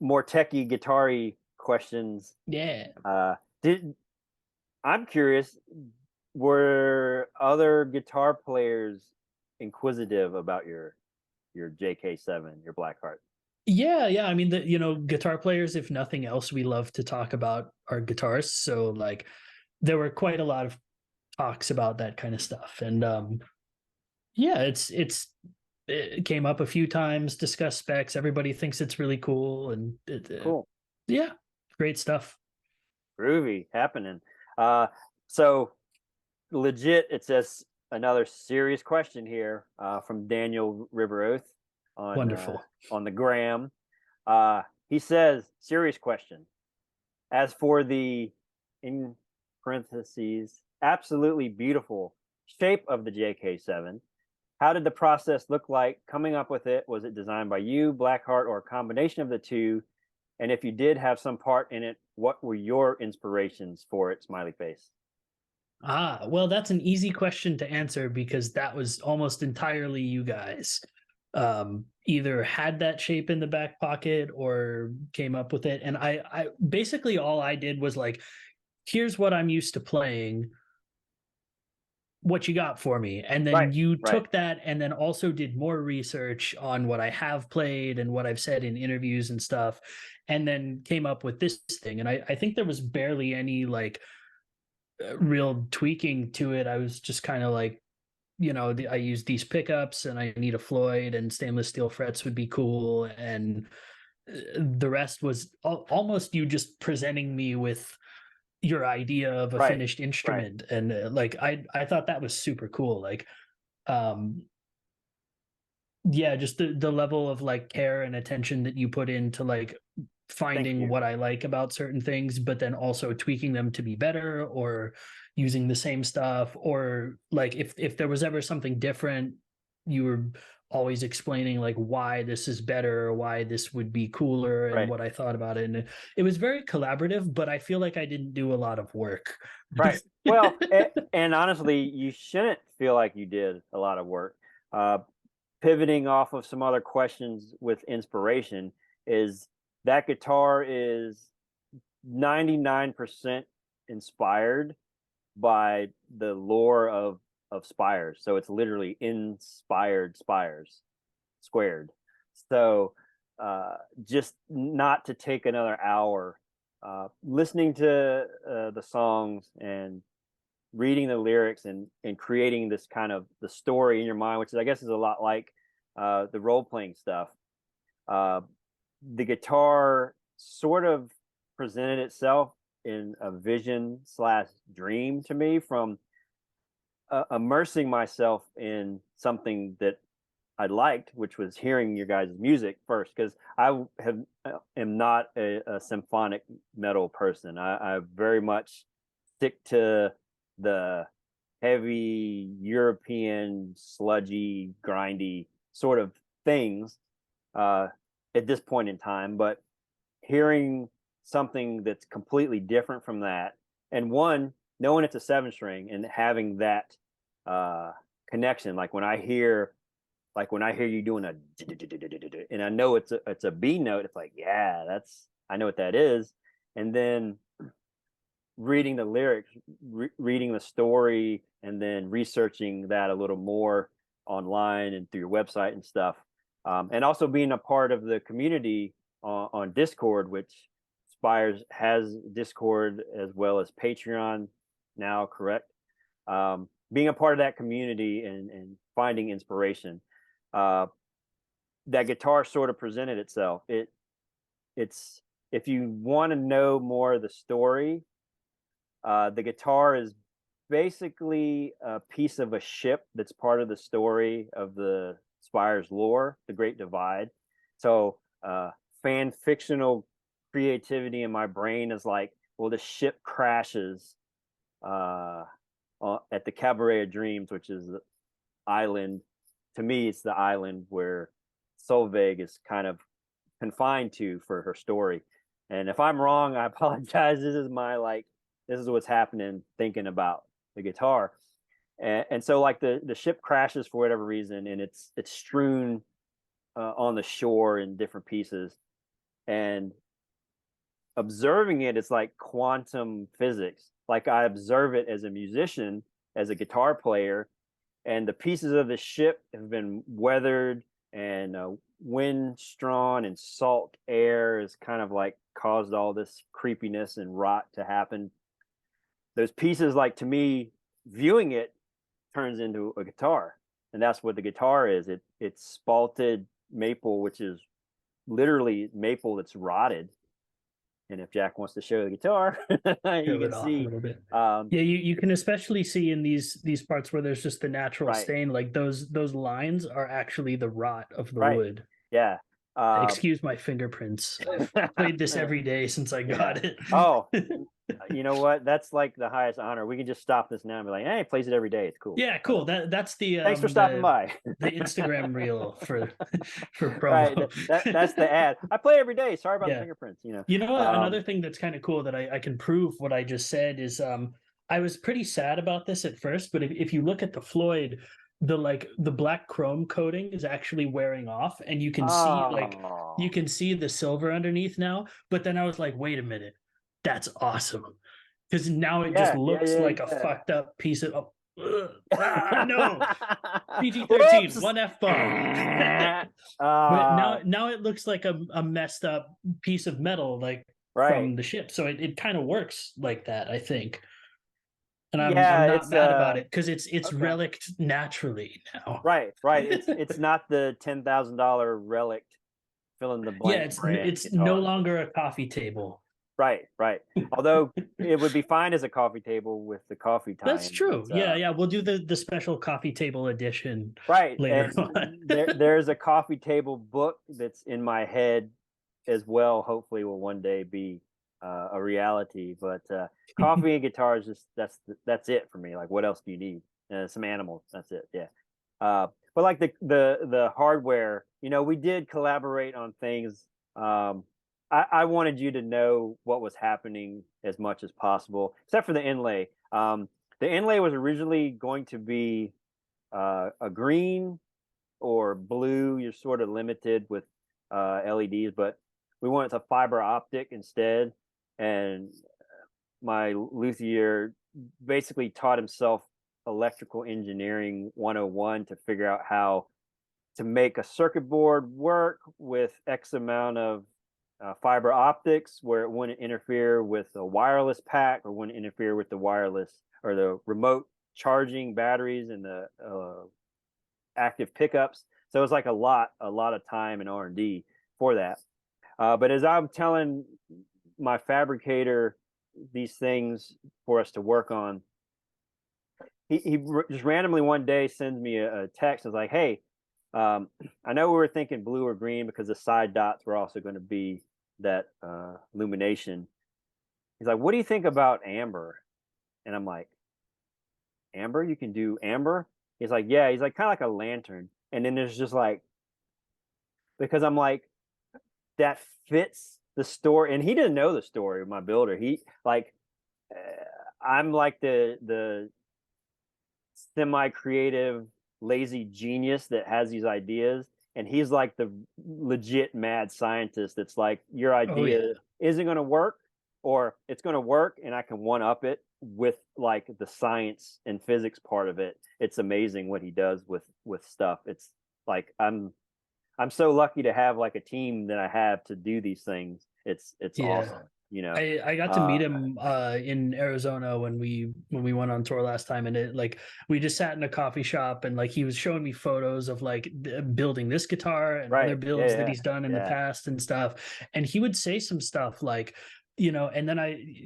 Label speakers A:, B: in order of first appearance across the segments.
A: more techie, guitar-y questions.
B: Yeah.
A: Did I'm curious, were other guitar players inquisitive about your JK7, your Blackheart?
B: Yeah, yeah. I mean, guitar players, if nothing else, we love to talk about our guitars. So like there were quite a lot of talks about that kind of stuff. And yeah, it came up a few times, discussed specs. Everybody thinks it's really cool and
A: Cool.
B: yeah, great stuff.
A: Groovy happening. Uh, so legit, it says another serious question here from Daniel River Oath
B: Wonderful.
A: on the gram. He says, serious question. As for the, in parentheses, absolutely beautiful shape of the JK7, how did the process look like coming up with it? Was it designed by you, Blackheart, or a combination of the two? And if you did have some part in it, what were your inspirations for it? Smiley face.
B: Well, that's an easy question to answer because that was almost entirely you guys. Either had that shape in the back pocket or came up with it. And I basically all I did was like, here's what I'm used to playing. What you got for me? And then
A: Right,
B: you
A: right.
B: took that and then also did more research on what I have played and what I've said in interviews and stuff, and then came up with this thing. And I think there was barely any like real tweaking to it. I was just kind of like, I use these pickups and I need a Floyd and stainless steel frets would be cool. And the rest was almost you just presenting me with your idea of a
A: Right,
B: finished
A: right.
B: instrument. And like, I thought that was super cool. Like, um, yeah, just the level of like care and attention that you put into like
A: Thank
B: finding
A: you.
B: what I like about certain things, but then also tweaking them to be better or using the same stuff. Or like if there was ever something different, you were always explaining like why this is better or why this would be cooler and
A: Right,
B: what I thought about it. And it was very collaborative, but I feel like I didn't do a lot of work.
A: right. Well, and honestly, you shouldn't feel like you did a lot of work. Uh, Pivoting off of some other questions with inspiration is that guitar is 99% inspired by the lore of Spires. So it's literally inspired Spires squared. So just not to take another hour listening to the songs and reading the lyrics and creating this kind of the story in your mind, which is, I guess is a lot like the role playing stuff. Uh, the guitar sort of presented itself in a vision slash dream to me from immersing myself in something that I liked, which was hearing your guys' music first, because I have am not a symphonic metal person. I very much stick to the heavy European, sludgy, grindy sort of things uh, at this point in time. But hearing something that's completely different from that, and one, knowing it's a seven string and having that uh, connection, like when I hear you doing a and I know it's a B note, it's like, yeah, that's I know what that is. And then reading the lyrics, reading the story, and then researching that a little more online and through your website and stuff. And also being a part of the community on Discord, which Spires has Discord as well as Patreon now, correct? Being a part of that community and finding inspiration. Uh, that guitar sort of presented itself. It's if you want to know more of the story, the guitar is basically a piece of a ship that's part of the story of the Spires lore, the Great Divide. So, fan fictional creativity in my brain is like, well, the ship crashes uh, at the Cabaret of Dreams, which is the island. To me, it's the island where Solveig is kind of confined to for her story. And if I'm wrong, I apologize. This is what's happening thinking about the guitar. And so like the ship crashes for whatever reason and it's strewn on the shore in different pieces. and observing it is like quantum physics. Like I observe it as a musician, as a guitar player, and the pieces of the ship have been weathered, and wind strawn and salt air has kind of like caused all this creepiness and rot to happen. Those pieces, like, to me, viewing it turns into a guitar, and that's what the guitar is. It's spalted maple, which is literally maple that's rotted. And if Jack wants to show the guitar, you
B: Show
A: can
B: it off a
A: see.
B: little bit.
A: Um,
B: Yeah, you can especially see in these parts where there's just the natural
A: right,
B: stain, like those lines are actually the rot of the
A: right,
B: wood.
A: yeah,
B: Excuse my fingerprints. I've played this every day since I
A: yeah.
B: got it.
A: Oh, you know what? That's like the highest honor. We can just stop this now and be like, "Hey, he plays it every day. It's cool."
B: Yeah, cool. That's
A: Thanks for stopping by.
B: the Instagram reel for
A: Right.
B: promo.
A: That's the ad. I play every day. Sorry about the
B: Yeah.
A: fingerprints.
B: You know what? Another thing that's kind of cool that I can prove what I just said is I was pretty sad about this at first, but if you look at the Floyd, the black chrome coating is actually wearing off, and you
A: Oh,
B: can see the silver underneath now. But then I was like, wait a minute, that's awesome. Because now it just
A: yeah, yeah,
B: looks
A: yeah,
B: like a
A: yeah.
B: fucked up piece of no. PG-13,
A: Whoops.
B: one F bomb. But
A: uh,
B: now it looks like a messed up piece of metal, like
A: right.
B: from the ship. So it kind of works like that, I think. And I'm
A: Yeah,
B: not
A: it's
B: mad about it because it's
A: okay.
B: relicked naturally now.
A: Right, right. It's not the $10,000 relic fill in the
B: Yeah,
A: blank brand
B: it's no
A: guitar.
B: longer a coffee table.
A: Right, right. Although it would be fine as a coffee table with the coffee
B: That's
A: tie-in,
B: true.
A: but
B: Yeah, yeah. We'll do the special coffee table edition
A: right.
B: later
A: And
B: on.
A: there's a coffee table book that's in my head as well. Hopefully, will one day be a reality. But coffee and guitars, just that's it for me. Like, what else do you need? Some animals. That's it. Yeah. But like the hardware, we did collaborate on things. I wanted you to know what was happening as much as possible, except for the inlay. The inlay was originally going to be a green or blue. You're sort of limited with LEDs, but we went to fiber optic instead. And my luthier basically taught himself electrical engineering 101 to figure out how to make a circuit board work with X amount of fiber optics where it wouldn't interfere with a wireless pack or wouldn't interfere with the wireless or the remote charging batteries and the active pickups. So it's like a lot of time and R&D for that. But as I'm telling my fabricator these things for us to work on, he just randomly one day sends me a text and is like, "Hey, I know we were thinking blue or green because the side dots were also going to be that illumination." He's like, "What do you think about amber?" And I'm like, "Amber? You can do amber?" He's like, "Yeah." He's like, kind of like a lantern. And then there's just like, because I'm like, that fits the story. And he didn't know the story of my builder. He like, I'm like the semi creative, lazy genius that has these ideas. And he's like the legit mad scientist that's like, your
B: Oh
A: idea
B: yeah.
A: isn't going to work, or it's going to work and I can one up it with like the science and physics part of it. It's amazing what he does with stuff. It's like I'm so lucky to have like a team that I have to do these things. It's
B: Yeah.
A: awesome, you know.
B: I got to meet
A: Uh,
B: him in Arizona when we went on tour last time, and it like we just sat in a coffee shop, and like he was showing me photos of like building this guitar and other
A: right. Yeah,
B: builds that
A: yeah,
B: he's done in the
A: yeah.
B: past and stuff. And he would say some stuff like, and then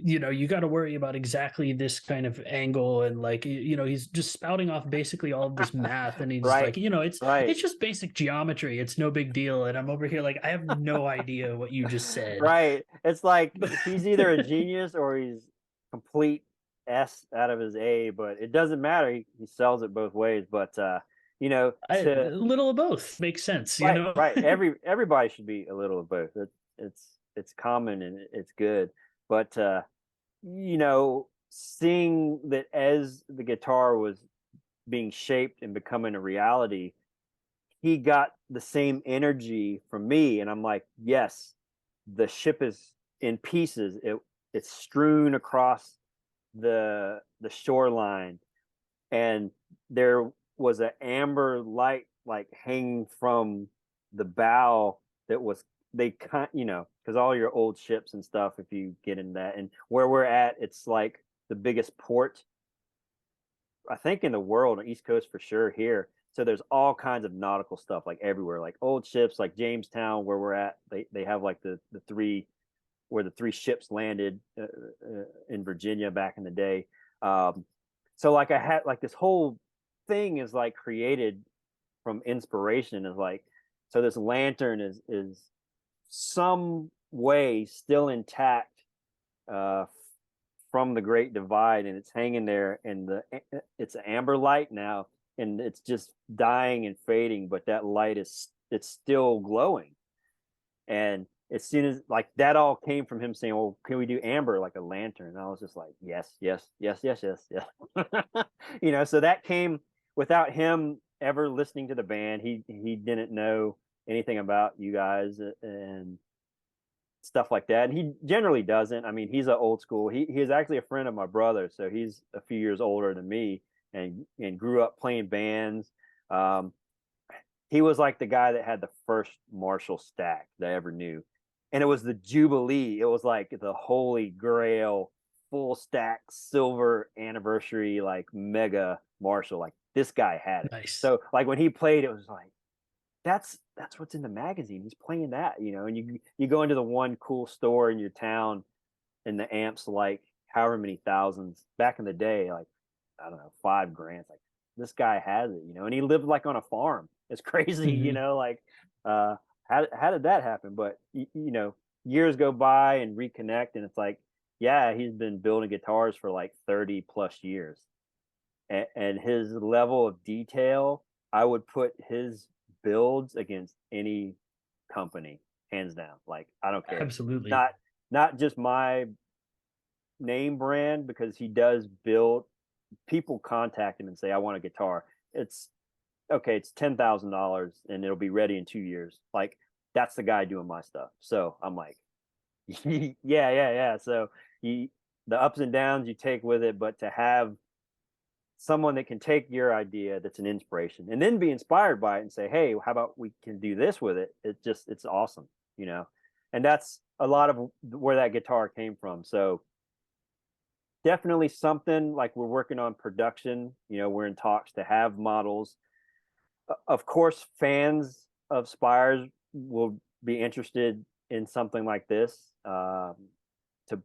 B: you got to worry about exactly this kind of angle, and like he's just spouting off basically all of this math, and he's
A: Right,
B: like,
A: right.
B: it's just basic geometry, it's no big deal. And I'm over here like, I have no idea what you just said.
A: Right. It's like he's either a genius or he's complete S out of his A, but it doesn't matter. He sells it both ways. But
B: A
A: to
B: little of both makes sense,
A: right, right. Everybody should be a little of both. It's common and it's good. But seeing that as the guitar was being shaped and becoming a reality, he got the same energy from me, and I'm like, yes, the ship is in pieces. It's strewn across the shoreline, and there was an amber light like hanging from the bow that was they kind because all your old ships and stuff, if you get in that, and where we're at, it's like the biggest port I think in the world, on East Coast for sure here. So there's all kinds of nautical stuff like everywhere, like old ships, like Jamestown, where we're at. They have like the three where the three ships landed in Virginia back in the day. So like I had like this whole thing is like created from inspiration. Is like so this lantern is some way still intact uh, from the Great Divide, and it's hanging there, and it's amber light now, and it's just dying and fading, but that light is it's still glowing. And as soon as like that all came from him saying, "Well, can we do amber like a lantern?" And I was just like, "Yes, yes, yes, yes, yes, yes." So that came without him ever listening to the band. He didn't know anything about you guys and stuff like that. And he generally doesn't. I mean, he's an old school. He is actually a friend of my brother, so he's a few years older than me, and grew up playing bands. Um, he was like the guy that had the first Marshall stack that I ever knew, and it was the Jubilee. It was like the Holy Grail full stack silver anniversary like mega Marshall. Like this guy had it.
B: Nice.
A: So like when he played, it was like that's what's in the magazine. He's playing that, and you go into the one cool store in your town, and the amps like however many thousands back in the day, like I don't know, $5,000. Like this guy has it, and he lived like on a farm. It's crazy,
B: Mm-hmm.
A: like how did that happen? But years go by and reconnect, and it's like, yeah, he's been building guitars for like 30 plus years, and his level of detail, I would put his builds against any company, hands down. Like I don't care.
B: Absolutely.
A: Not just my name brand, because he does build. People contact him and say, "I want a guitar." It's okay. It's $10,000 and it'll be ready in 2 years. Like that's the guy doing my stuff. So I'm like, yeah, yeah, yeah. So you, the ups and downs you take with it, but to have someone that can take your idea that's an inspiration and then be inspired by it and say, "Hey, how about we can do this with it?" It's awesome, and that's a lot of where that guitar came from. So definitely something like we're working on production. We're in talks to have models. Of course, fans of Spires will be interested in something like this to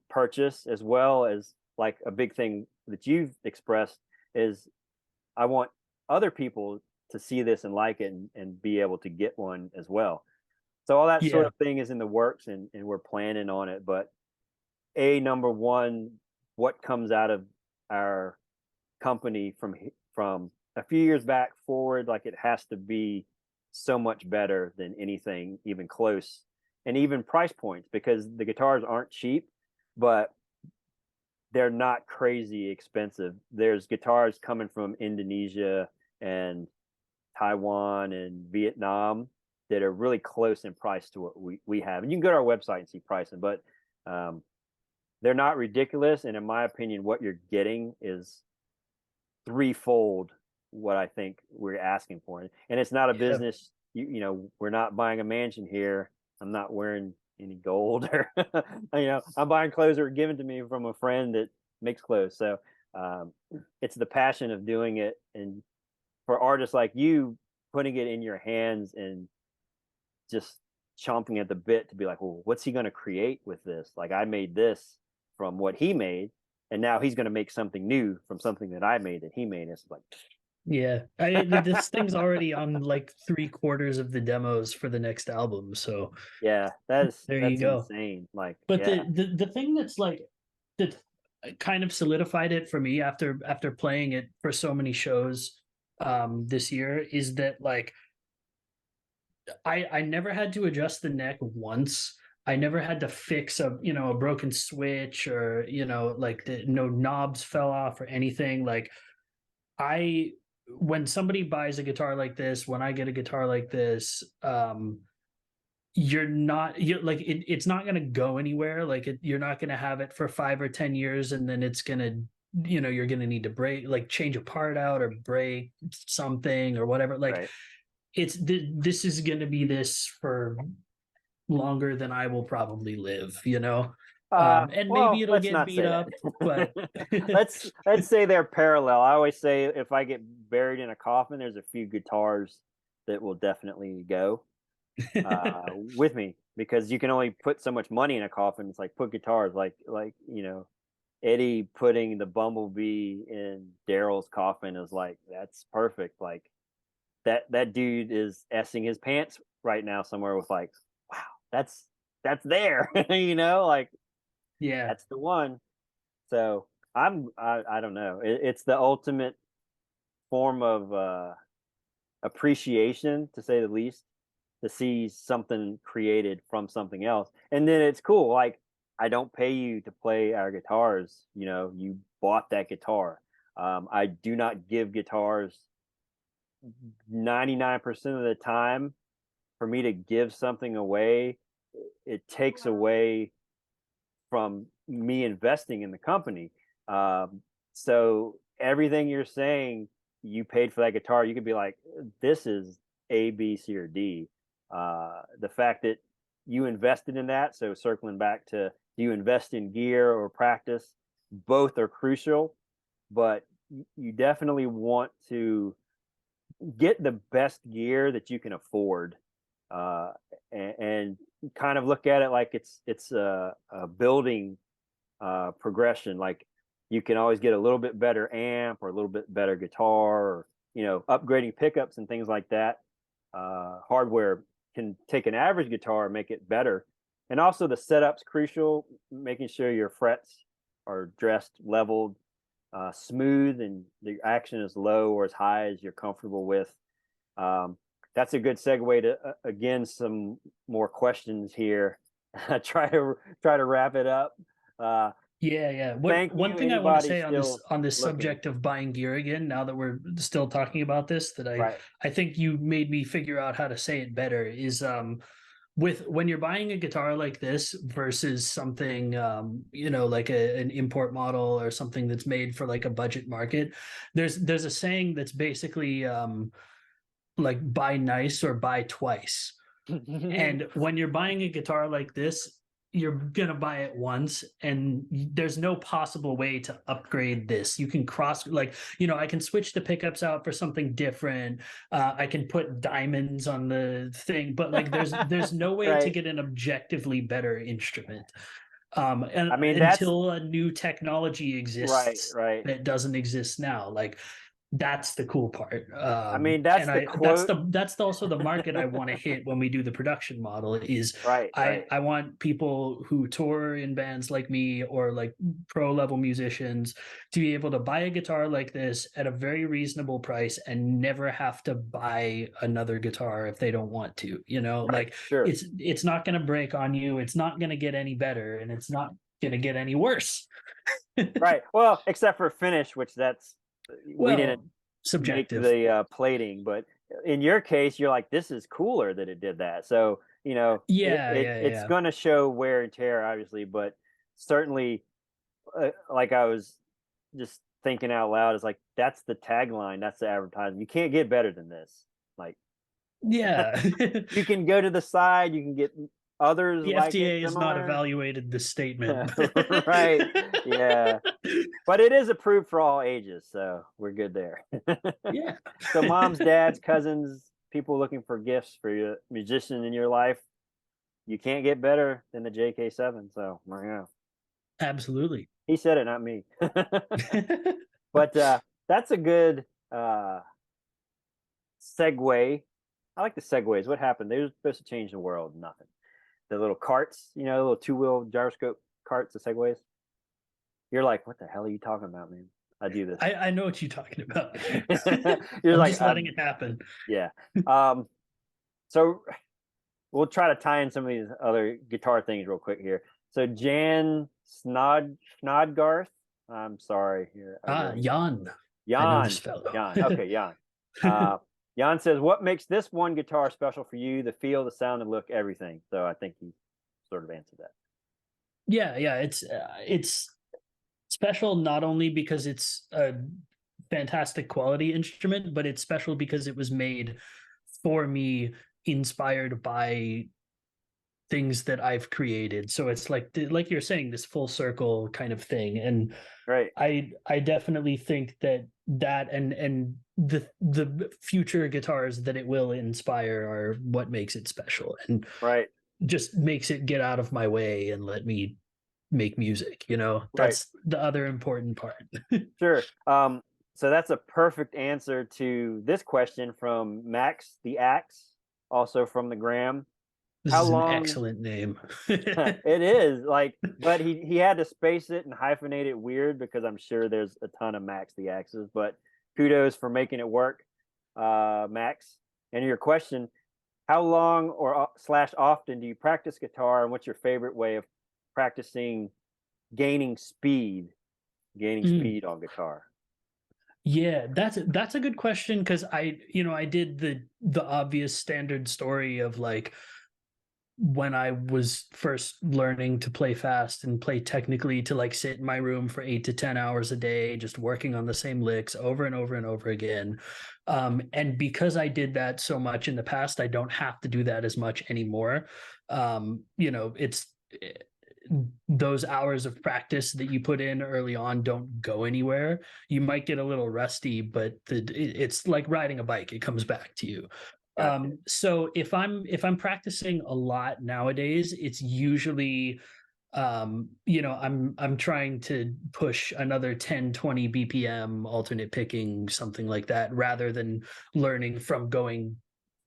A: purchase, as well as like a big thing that you've expressed is I want other people to see this and like it and be able to get one as well. So all that sort
B: Yeah.
A: of thing is in the works, and we're planning on it. But number one, what comes out of our company from a few years back forward, like it has to be so much better than anything even close, and even price points, because the guitars aren't cheap, but they're not crazy expensive. There's guitars coming from Indonesia and Taiwan and Vietnam that are really close in price to what we have. And you can go to our website and see pricing, but um, they're not ridiculous. And in my opinion, what you're getting is threefold what I think we're asking for. And it's not a
B: Yeah.
A: business. We're not buying a mansion here. I'm not wearing any gold or, I'm buying clothes that are given to me from a friend that makes clothes. So um, it's the passion of doing it. And for artists like you, putting it in your hands and just chomping at the bit to be like, well, what's he going to create with this? Like I made this from what he made, and now he's going to make something new from something that I made that he made. It's like,
B: Yeah. This thing's already on like 3/4 of the demos for the next album. So
A: yeah,
B: there you
A: that's
B: go.
A: insane. Like,
B: But
A: yeah,
B: the thing that's like that kind of solidified it for me after playing it for so many shows this year is that like I never had to adjust the neck once. I never had to fix a broken switch or like no knobs fell off or anything. Like I when somebody buys a guitar like this, when I get a guitar like this, you're like it's not going to go anywhere. Like you're not going to have it for 5 or 10 years, and then it's going to, you're going to need to break, like change a part out or break something or whatever. Like
A: Right.
B: this is going to be this for longer than I will probably live. And maybe
A: Well,
B: it'll
A: let's
B: get
A: not
B: beat
A: say
B: up, but
A: that. Let's say they're parallel. I always say if I get buried in a coffin, there's a few guitars that will definitely go with me, because you can only put so much money in a coffin. It's like put guitars, like Eddie putting the Bumblebee in Daryl's coffin is like, that's perfect. Like that dude is essing his pants right now somewhere with like, wow, that's there. Like
B: yeah.
A: that's the one. So I don't know. It's the ultimate form of appreciation, to say the least, to see something created from something else. And then it's cool. Like, I don't pay you to play our guitars. You bought that guitar. I do not give guitars 99% of the time. For me to give something away, it takes away from me investing in the company. So everything you're saying, you paid for that guitar, you could be like, this is A, B, C, or D. The fact that you invested in that, so circling back to, do you invest in gear or practice? Both are crucial, but you definitely want to get the best gear that you can afford, uh, and kind of look at it like it's a building progression. Like, you can always get a little bit better amp or a little bit better guitar, or upgrading pickups and things like that. Hardware can take an average guitar and make it better. And also the setup's crucial, making sure your frets are dressed leveled, smooth, and the action is low or as high as you're comfortable with. Um, that's a good segue to, again, some more questions here. try to wrap it up. Uh,
B: Yeah.
A: Thank
B: One
A: you,
B: thing I want to
A: anybody
B: say on this
A: still looking.
B: subject of buying gear again, now that we're still talking about this, that
A: Right.
B: I think you made me figure out how to say it better, is with when you're buying a guitar like this versus something like an import model or something that's made for like a budget market. There's a saying that's basically like buy nice or buy twice. And when you're buying a guitar like this, you're going to buy it once, and there's no possible way to upgrade this. You can I can switch the pickups out for something different. I can put diamonds on the thing, but like there's no way to
A: Right.
B: get an objectively better instrument. And
A: I mean, that's
B: until a new technology
A: right,
B: exists
A: right.
B: that doesn't exist now, like that's the cool part.
A: I mean,
B: And
A: that's the
B: I that's
A: quote.
B: also the market I want to hit when we do the production model. Is
A: Right, right.
B: I want people who tour in bands like me or like pro level musicians to be able to buy a guitar like this at a very reasonable price and never have to buy another guitar if they don't want to.
A: Right,
B: Like
A: sure.
B: it's not going to break on you. It's not going to get any better, and it's not going to get any worse.
A: Right. Well, except for finish, which we didn't
B: Well,
A: make
B: subjective.
A: the plating, but in your case, you're like, this is cooler that it did that. So, it's
B: Yeah.
A: going to show wear and tear, obviously, but certainly, like, I was just thinking out loud, is like, that's the tagline, that's the advertising. You can't get better than this. Like,
B: Yeah.
A: you can go to the side, you can get others
B: The
A: like it
B: FDA has not
A: similar.
B: evaluated this statement.
A: Right. Yeah. But it is approved for all ages, so we're good there.
B: Yeah.
A: So moms, dads, cousins, people looking for gifts for your musician in your life, you can't get better than the JK7. So yeah,
B: Absolutely.
A: he said it, not me. But that's a good segue. I like the segues. What happened? They were supposed to change the world. Nothing. The little carts, little two-wheel gyroscope carts, the segways. You're like, what the hell are you talking about, man? I do this.
B: I know what you're talking about.
A: You're
B: I'm
A: like,
B: just letting it happen.
A: yeah. Um, so we'll try to tie in some of these other guitar things real quick here. So Jan Snodgarth. I'm sorry here. I really
B: Jan. I know this
A: Jan.
B: fellow.
A: Jan. Okay, Jan. Uh, Jan says, "What makes this one guitar special for you? The feel, the sound, the look, everything." So I think he sort of answered that.
B: Yeah, it's special not only because it's a fantastic quality instrument, but it's special because it was made for me, inspired by things that I've created. So it's like you're saying, this full circle kind of thing. And
A: Right,
B: I definitely think that and the future guitars that it will inspire are what makes it special, and
A: right,
B: just makes it get out of my way and let me make music, you know?
A: right.
B: That's the other important part.
A: Sure. So that's a perfect answer to this question from Max the Axe, also from the Gram.
B: This
A: How
B: is an
A: long
B: excellent name.
A: it is like, but he had to space it and hyphenate it weird because I'm sure there's a ton of Max the Axes, but kudos for making it work, Max. And your question, how long or slash often do you practice guitar, and what's your favorite way of practicing gaining speed, gaining
B: Mm.
A: speed on guitar?
B: Yeah, that's a good question, because I did the obvious standard story of like when I was first learning to play fast and play technically, to like sit in my room for 8 to 10 hours a day, just working on the same licks over and over and over again. And because I did that so much in the past, I don't have to do that as much anymore. It's those hours of practice that you put in early on don't go anywhere. You might get a little rusty, but it's like riding a bike. It comes back to you.
A: Gotcha.
B: So if I'm practicing a lot nowadays, it's usually I'm trying to push another 10-20 BPM alternate picking, something like that, rather than learning from going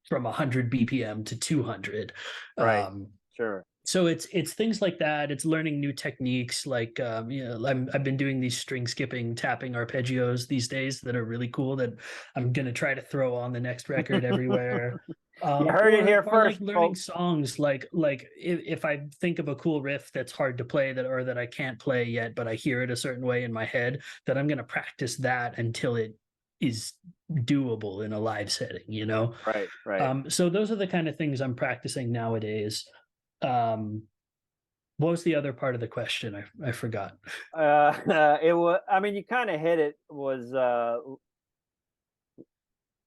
B: from 100 BPM to 200.
A: Right.
B: Um,
A: Sure.
B: so it's things like that. It's learning new techniques, like I've been doing these string skipping tapping arpeggios these days that are really cool, that I'm gonna try to throw on the next record everywhere.
A: You heard it
B: Or
A: here
B: like
A: first,
B: learning
A: folks.
B: songs, like if I think of a cool riff that's hard to play, that I can't play yet, but I hear it a certain way in my head, that I'm gonna practice that until it is doable in a live setting, you know?
A: Right, right.
B: So those are the kind of things I'm practicing nowadays. um what was the other part of the question? I forgot.
A: It was. I mean, you kind of hit it. Was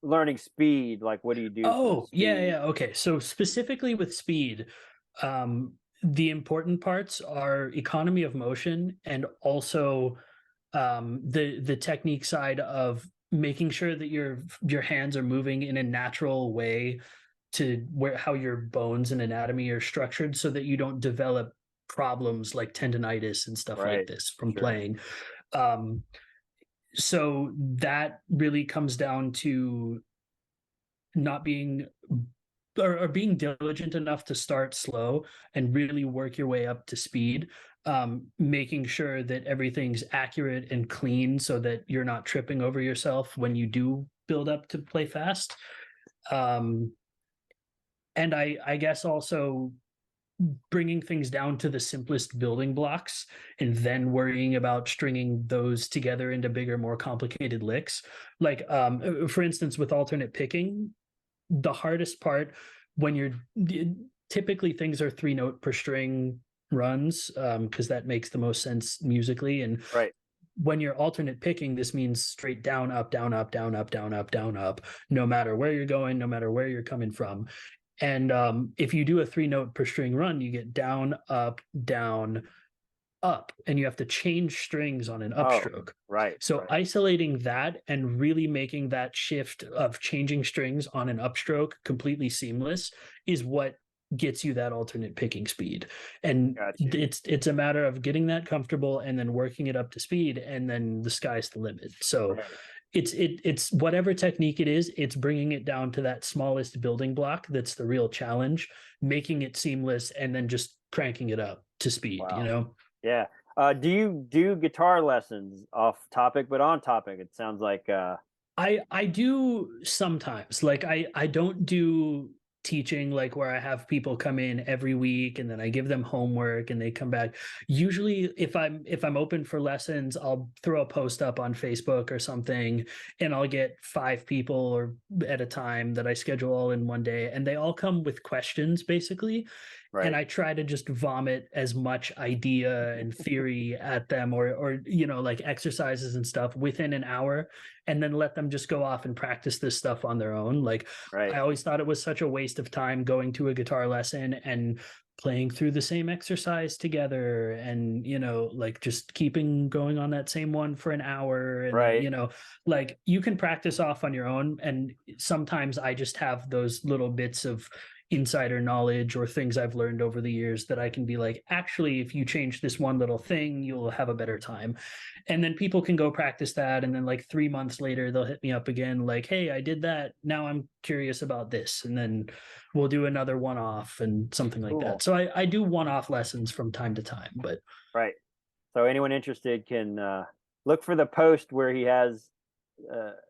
A: learning speed. Like, what do you do for the
B: Oh,
A: speed?
B: yeah. Okay. So specifically with speed, the important parts are economy of motion, and also the technique side of making sure that your hands are moving in a natural way to where how your bones and anatomy are structured, so that you don't develop problems like tendonitis and stuff like
A: Right.
B: this from
A: Sure.
B: playing. Um, so that really comes down to not being or being diligent enough to start slow and really work your way up to speed, making sure that everything's accurate and clean so that you're not tripping over yourself when you do build up to play fast. um, and I guess also bringing things down to the simplest building blocks, and then worrying about stringing those together into bigger, more complicated licks. Like for instance, with alternate picking, the hardest part, when you're typically, things are 3 note per string runs, because that makes the most sense musically. And
A: Right.
B: when you're alternate picking, this means straight down, up, down, up, down, up, down, up, down, up, no matter where you're going, no matter where you're coming from. And if you do a 3 note per string run, you get down, down, up, and you have to change strings on an
A: Oh,
B: upstroke.
A: right.
B: So
A: Right.
B: isolating that and really making that shift of changing strings on an upstroke completely seamless is what gets you that alternate picking speed. And
A: Got you.
B: it's a matter of getting that comfortable and then working it up to speed, and then the sky's the limit. So
A: Right.
B: it's whatever technique it is, it's bringing it down to that smallest building block that's the real challenge, making it seamless, and then just cranking it up to speed, you
A: Wow.
B: know?
A: Yeah. Do you do guitar lessons, off topic but on topic? It sounds like
B: I do sometimes. Like I don't do teaching, like where I have people come in every week and then I give them homework and they come back. Usually if I'm open for lessons, I'll throw a post up on Facebook or something, and I'll get 5 people or at a time that I schedule all in one day, and they all come with questions basically, and
A: Right.
B: I try to just vomit as much idea and theory at them, or like exercises and stuff within an hour, and then let them just go off and practice this stuff on their own. Like,
A: Right.
B: I always thought it was such a waste of time going to a guitar lesson and playing through the same exercise together, and like just keeping going on that same one for an hour, and then
A: Right.
B: like you can practice off on your own, and sometimes I just have those little bits of insider knowledge or things I've learned over the years that I can be like, actually, if you change this one little thing, you'll have a better time. And then people can go practice that. And then like 3 months later, they'll hit me up again, like, hey, I did that. Now I'm curious about this. And then we'll do another one off and something like that.
A: Cool.
B: So I do one off lessons from time to time, but
A: Right. So anyone interested can look for the post where he has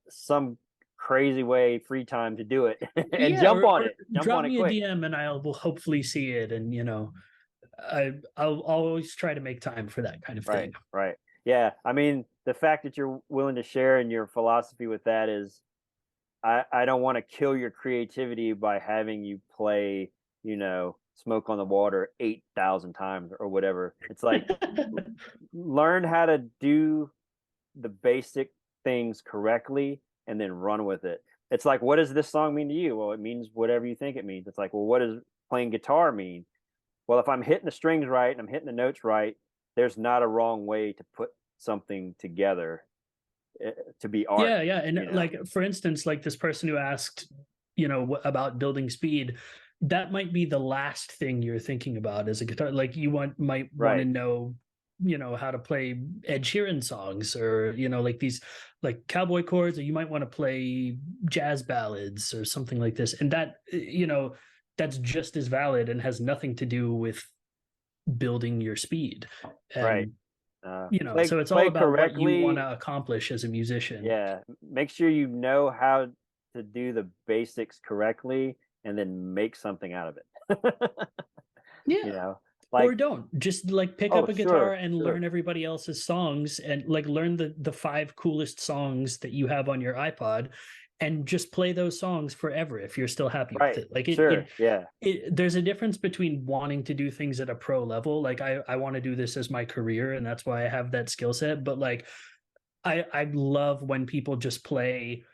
A: some crazy way free time to do it and
B: yeah,
A: jump on
B: or
A: it. Jump
B: drop
A: on it
B: me a
A: quick.
B: DM and I will hopefully see it. And, I'll always try to make time for that kind of
A: Right.
B: thing.
A: Right. Yeah. I mean, the fact that you're willing to share in your philosophy with that is I don't want to kill your creativity by having you play, Smoke on the Water 8,000 times or whatever. It's like learn how to do the basic things correctly and then run with it. It's like, what does this song mean to you? Well, it means whatever you think it means. It's like, well, what does playing guitar mean? Well, if I'm hitting the strings right and I'm hitting the notes right, there's not a wrong way to put something together to be art,
B: Yeah, yeah, and
A: you know?
B: like for instance, like this person who asked, about building speed, that might be the last thing you're thinking about as a guitar. Like might want to
A: Right,
B: know, how to play Ed Sheeran songs, or like these like cowboy chords, or you might want to play jazz ballads or something like this, and that that's just as valid and has nothing to do with building your speed.
A: right.
B: And
A: Play
B: so it's all
A: play
B: about what you want
A: correctly.
B: to accomplish as a musician.
A: Yeah, make sure you know how to do the basics correctly, and then make something out of it. you
B: Yeah.
A: know,
B: Or
A: like,
B: don't just like pick
A: oh,
B: up a guitar
A: sure,
B: and
A: sure,
B: learn everybody else's songs, and like learn the 5 coolest songs that you have on your iPod, and just play those songs forever if you're still happy with
A: right,
B: it. Like
A: sure, yeah,
B: there's a difference between wanting to do things at a pro level. Like I want to do this as my career, and that's why I have that skill set. But like I love when people just play,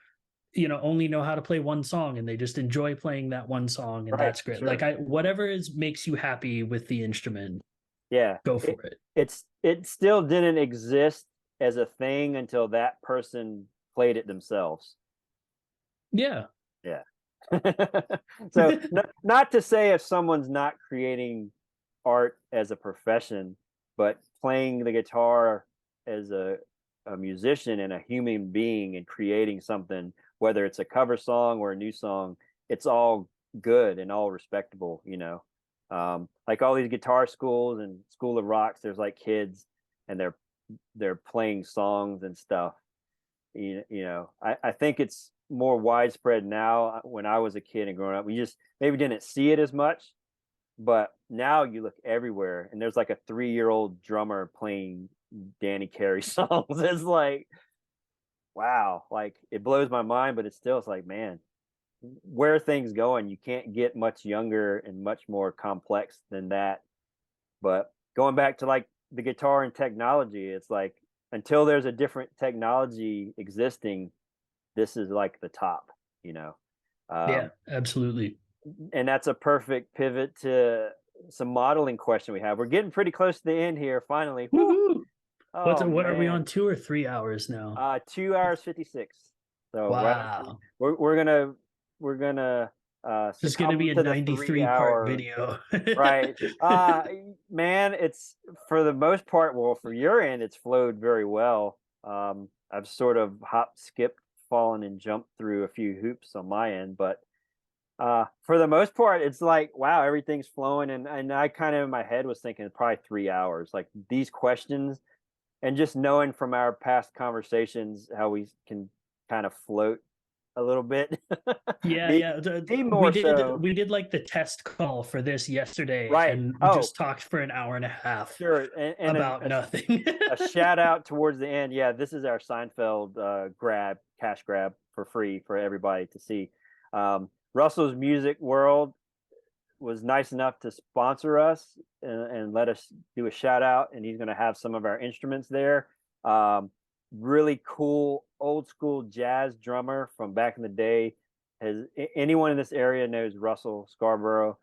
B: only know how to play one song and they just enjoy playing that one song, and
A: right,
B: that's great. Like
A: sure,
B: I whatever is makes you happy with the instrument,
A: yeah.
B: go
A: It
B: for it.
A: it still didn't exist as a thing until that person played it themselves.
B: Yeah.
A: Yeah. So not to say if someone's not creating art as a profession, but playing the guitar as a musician and a human being and creating something, whether it's a cover song or a new song, it's all good and all respectable. Like all these guitar schools and School of Rocks, there's like kids and they're playing songs and stuff. I think it's more widespread now. When I was a kid and growing up, we just maybe didn't see it as much, but now you look everywhere and there's like a 3-year-old drummer playing Danny Carey songs. It's like, wow, like it blows my mind, but it's like, man, where are things going? You can't get much younger and much more complex than that. But going back to like the guitar and technology, it's like until there's a different technology existing, this is like the top, you know.
B: Yeah,
A: Um,
B: absolutely.
A: and that's a perfect pivot to some modeling question we have. We're getting pretty close to the end here, finally. Whew.
B: Woohoo.
A: Oh
B: What are we on,
A: man,
B: 2 or 3 hours now?
A: 2 hours 56. So right,
B: Wow.
A: we're gonna
B: This is going to be
A: succumb
B: a
A: to the
B: 93 part
A: 3 hour.
B: video.
A: Right. Man, it's for the most part, well, for your end, it's flowed very well. I've sort of hopped, skipped, fallen, and jumped through a few hoops on my end, but for the most part, it's like, wow, everything's flowing. And I kind of in my head was thinking it's probably 3 hours. Like these questions, and just knowing from our past conversations how we can kind of float a little bit.
B: Yeah,
A: me,
B: yeah.
A: me
B: We
A: more
B: did
A: so.
B: we did like the test call for this yesterday,
A: Right.
B: and we
A: Oh,
B: just talked for an hour and a half
A: sure. And
B: about nothing.
A: a shout out towards the end. Yeah, this is our Seinfeld cash grab for free for everybody to see. Russell's Music World was nice enough to sponsor us and let us do a shout out, and he's going to have some of our instruments there. Really cool old school jazz drummer from back in the day. Has anyone in this area knows Russell Scarborough?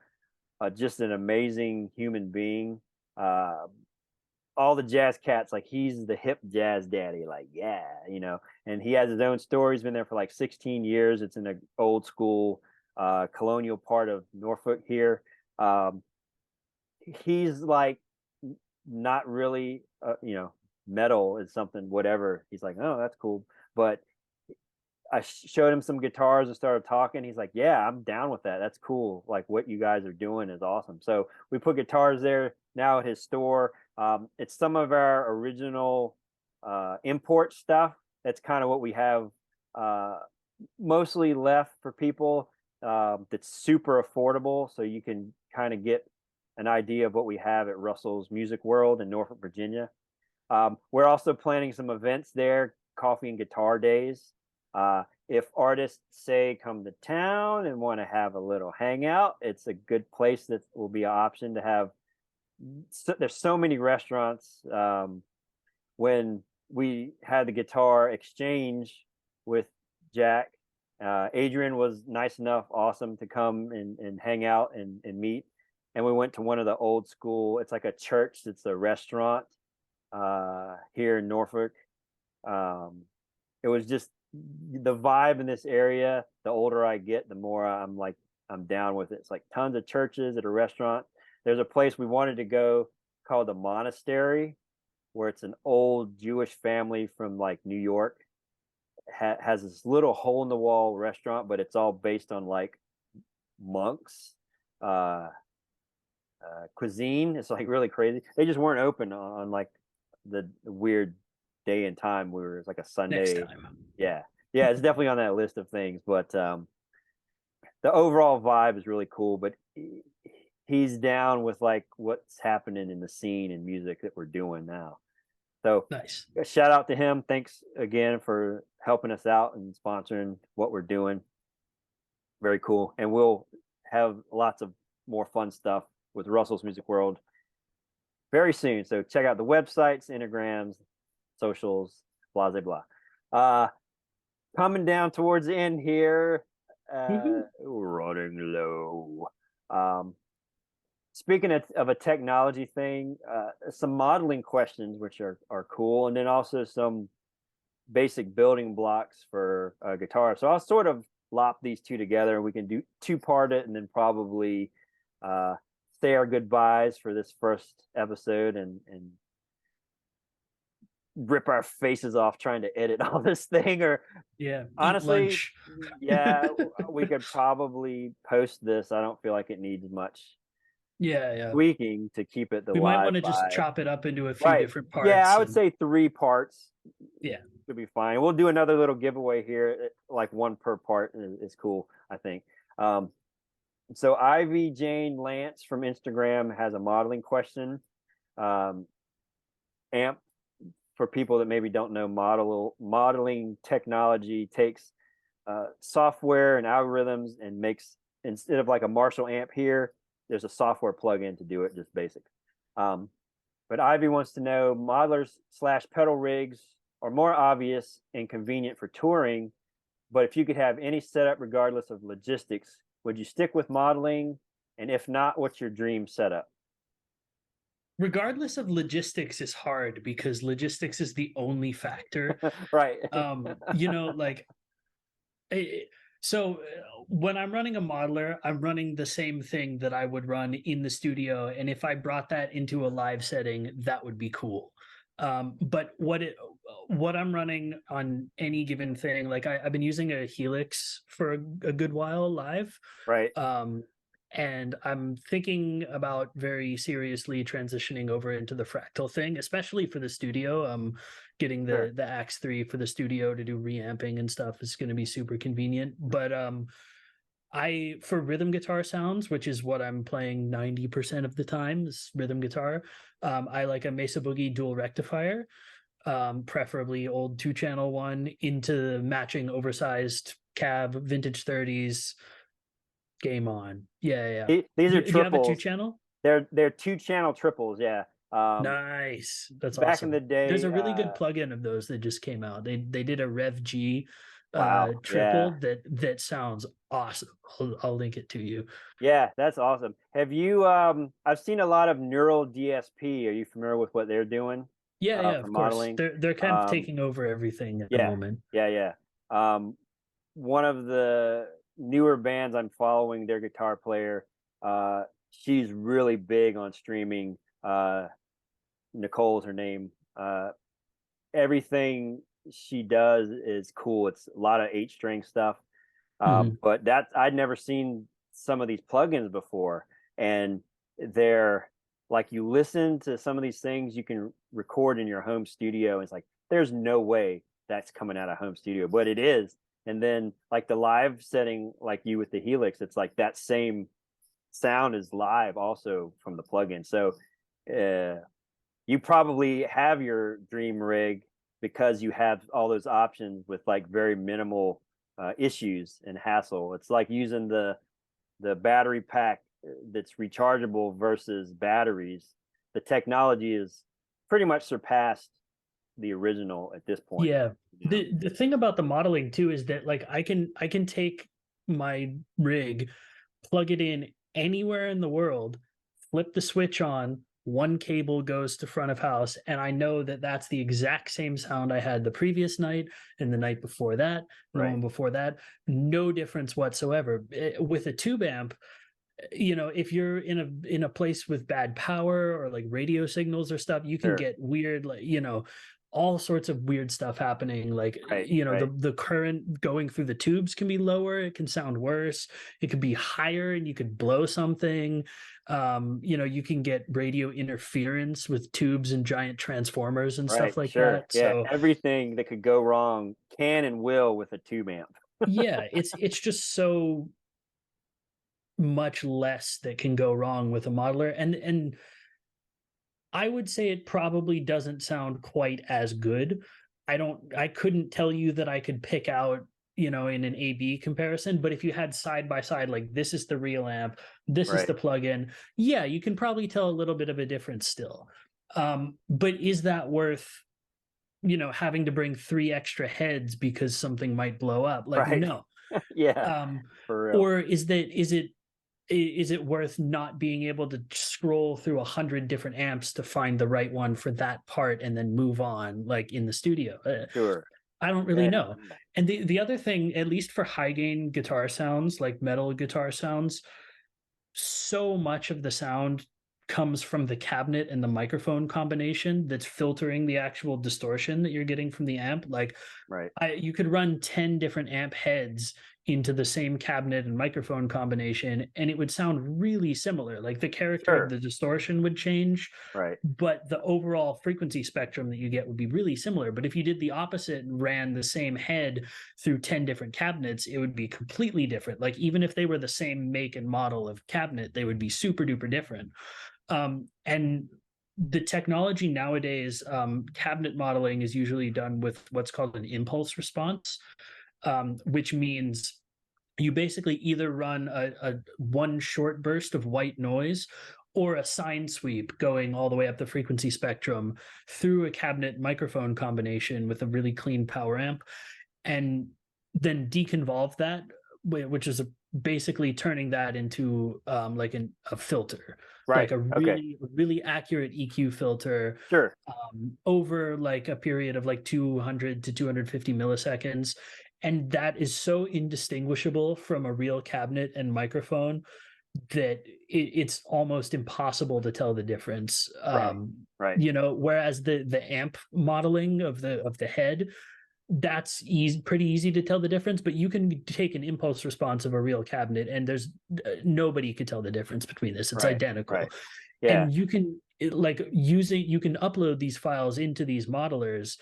A: Just an amazing human being. Uh, all the jazz cats, like he's the hip jazz daddy, like yeah, and he has his own story. He's been there for like 16 years. It's in an old school colonial part of Norfolk here. um, he's like not really metal is something, whatever. He's like, oh, that's cool. But I showed him some guitars and started talking. He's like, yeah, I'm down with that. That's cool. Like what you guys are doing is awesome. So we put guitars there now at his store. It's some of our original import stuff. That's kind of what we have uh, mostly left for people, that's super affordable. So you can kind of get an idea of what we have at Russell's Music World in Norfolk, Virginia. We're also planning some events there, coffee and guitar days. If artists say come to town and want to have a little hangout, it's a good place that will be an option to have. There's so many restaurants. When we had the guitar exchange with Jack, Adrian was nice enough, awesome, to come and hang out and meet. And we went to one of the old school, it's like a church, it's a restaurant here in Norfolk. It was just the vibe in this area. The older I get, the more I'm down with it. It's like tons of churches at a restaurant. There's a place we wanted to go called the Monastery, where it's an old Jewish family from like New York. Has this little hole in the wall restaurant, but it's all based on like monks uh, cuisine. It's like really crazy. They just weren't open on like the weird day and time. It's like a
B: Next
A: Sunday.
B: time.
A: Yeah, yeah, it's definitely on that list of things. But the overall vibe is really cool. But he's down with like what's happening in the scene and music that we're doing now. So
B: Nice.
A: a shout out to him. Thanks again for helping us out and sponsoring what we're doing. Very cool. And we'll have lots of more fun stuff with Russell's Music World very soon. So check out the websites, Instagrams, socials, blah, blah, blah. Coming down towards the end here, running low. Speaking of a technology thing, some modeling questions, which are cool, and then also some basic building blocks for guitar. So I'll sort of lop these two together, and we can do two-part it, and then probably say our goodbyes for this first episode and rip our faces off trying to edit all this thing. Or
B: Yeah, eat
A: honestly,
B: lunch.
A: yeah, we could probably post this. I don't feel like it needs much
B: Yeah, yeah.
A: tweaking to keep it the
B: We might want
A: live
B: to just
A: vibe.
B: chop it up into a few
A: Right.
B: different
A: Yeah,
B: parts
A: I would
B: and
A: say three parts
B: yeah.
A: should be fine. We'll do another little giveaway here, like one per part is cool, I think. So Ivy Jane Lance from Instagram has a modeling question. Um, AMP, for people that maybe don't know, modeling technology takes software and algorithms and makes, instead of like a Marshall amp here, there's a software plugin to do it, just basic. But Ivy wants to know, modelers/pedal rigs are more obvious and convenient for touring, but if you could have any setup regardless of logistics, would you stick with modeling? And if not, what's your dream setup?
B: Regardless of logistics is hard because logistics is the only factor.
A: Right.
B: Like so when I'm running a modeler, I'm running the same thing that I would run in the studio, and if I brought that into a live setting, that would be cool. But what I'm running on any given thing, like I've been using a Helix for a good while live,
A: Right.
B: um, and I'm thinking about very seriously transitioning over into the fractal thing, especially for the studio. Getting
A: Sure.
B: the Axe 3 for the studio to do reamping and stuff is going to be super convenient. But I for rhythm guitar sounds, which is what I'm playing 90% of the time, is rhythm guitar. I like a Mesa Boogie dual rectifier, preferably old 2-channel one into matching oversized cab vintage 30s. Game on. Yeah, yeah.
A: These are
B: Do you have a
A: triples.
B: 2-channel?
A: They're 2-channel triples. Yeah.
B: Nice. That's
A: Back in the
B: awesome. There's
A: day,
B: a really good plugin of those that just came out. They did a Rev G
A: wow. Yeah.
B: triple that sounds awesome. I'll link it to you.
A: Yeah, that's awesome. Have you I've seen a lot of Neural DSP. Are you familiar with what they're doing
B: Yeah, yeah,
A: for
B: of course.
A: modeling?
B: They're kind of
A: Um
B: taking over everything at the
A: yeah.
B: moment.
A: Yeah, yeah. Um one of the newer bands I'm following, their guitar player, she's really big on streaming. Nicole's her name. Everything she does is cool. It's a lot of 8-string stuff.
B: Mhm.
A: But that I'd never seen some of these plugins before, and they're like, you listen to some of these things you can record in your home studio, and it's like there's no way that's coming out of home studio, but it is. And then like the live setting, like you with the Helix, it's like that same sound is live also from the plugin. So uh, you probably have your dream rig because you have all those options with like very minimal issues and hassle. It's like using the battery pack that's rechargeable versus batteries. The technology is pretty much surpassed the original at this point.
B: Yeah.
A: You know?
B: The thing about the modeling too is that like I can take my rig, plug it in anywhere in the world, flip the switch on, one cable goes to front of house, and I know that that's the exact same sound I had the previous night and the night before that, and the
A: Right,
B: one before that. No difference whatsoever. With a tube amp, if you're in a place with bad power or like radio signals or stuff, you can
A: sure,
B: get weird, like, all sorts of weird stuff happening. Like,
A: right,
B: the
A: right,
B: the current going through the tubes can be lower, it can sound worse, it could be higher and you could blow something. You can get radio interference with tubes and giant transformers and
A: right,
B: stuff like
A: sure.
B: that.
A: Yeah,
B: So
A: everything that could go wrong can and will with a tube amp.
B: yeah, it's just so much less that can go wrong with a modeler. And I would say it probably doesn't sound quite as good. I couldn't tell you that I could pick out, in an A/B comparison, but if you had side by side, like this is the real amp, this is
A: Right,
B: the plugin, yeah, you can probably tell a little bit of a difference still. But is that worth, having to bring 3 extra heads because something might blow up? Like,
A: right.
B: no.
A: Yeah,
B: Um,
A: for real.
B: or is it worth not being able to scroll through 100 different amps to find the right one for that part and then move on like in the studio?
A: Sure.
B: I don't really
A: Yeah,
B: know. And the other thing, at least for high gain guitar sounds, like metal guitar sounds, so much of the sound comes from the cabinet and the microphone combination that's filtering the actual distortion that you're getting from the amp. Like,
A: right,
B: you could run 10 different amp heads into the same cabinet and microphone combination, and it would sound really similar. Like the character of
A: sure.
B: the distortion would change,
A: Right,
B: but the overall frequency spectrum that you get would be really similar. But if you did the opposite and ran the same head through 10 different cabinets, it would be completely different. Like, even if they were the same make and model of cabinet, they would be super duper different. And the technology nowadays, cabinet modeling is usually done with what's called an impulse response, which means you basically either run a one short burst of white noise or a sine sweep going all the way up the frequency spectrum through a cabinet microphone combination with a really clean power amp, and then deconvolve that, which is basically turning that into like a filter, like
A: right.
B: a
A: Okay,
B: really accurate EQ filter,
A: sure.
B: over like a period of like 200 to 250 milliseconds. And that is so indistinguishable from a real cabinet and microphone that it's almost impossible to tell the difference.
A: Right, right.
B: Whereas the amp modeling of the head, that's easy, pretty easy to tell the difference. But you can take an impulse response of a real cabinet, and there's nobody could tell the difference between this. It's
A: Right,
B: identical,
A: right. Yeah.
B: and you can you can upload these files into these modelers,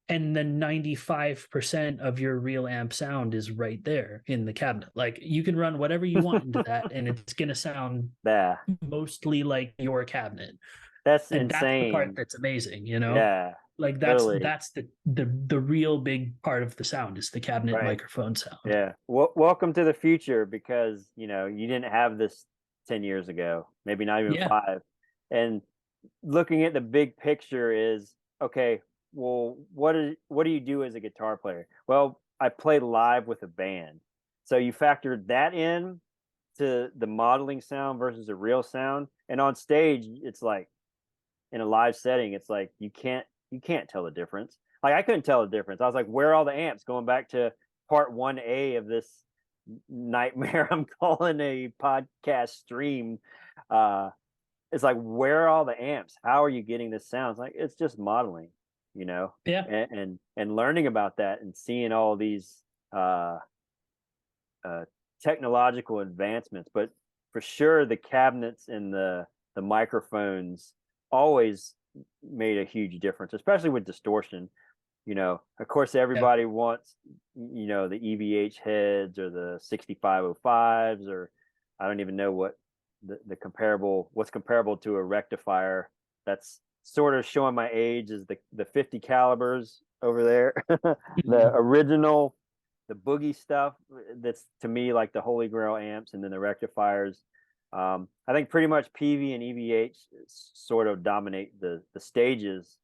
B: and then 95% of your real amp sound is right there in the cabinet. Like you can run whatever you want into that, and it's going to sound
A: Yeah.
B: mostly like your cabinet.
A: That's
B: And that's the part
A: insane.
B: that's amazing, you know?
A: Yeah.
B: Like
A: Totally.
B: that's the real big part of the sound is the cabinet
A: Right.
B: microphone sound.
A: Yeah. Welcome to the future, because, you didn't have this 10 years ago, maybe not even
B: Yeah.
A: 5. And looking at the big picture is, okay, well, what do you do as a guitar player? Well, I play live with a band. So you factor that in to the modeling sound versus a real sound. And on stage, it's like, in a live setting, it's like you can't tell the difference. Like I couldn't tell the difference. I was like, where are all the amps? Going back to part 1A of this nightmare I'm calling a podcast stream. Uh it's like, where are all the amps? How are you getting this sound? It's like, it's just modeling, you know,
B: Yeah.
A: and learning about that and seeing all these uh uh technological advancements. But for sure, the cabinets and the microphones always made a huge difference, especially with distortion. Of course,
B: Yeah.
A: everybody wants, the EVH heads or the 6505s, or I don't even know what what's comparable to a rectifier. That's sort of showing my age, is the 50 calibers over there. The
B: Mhm.
A: original, the boogie stuff, that's to me like the holy grail amps, and then the rectifiers. I think pretty much PV and EVH sort of dominate the stages,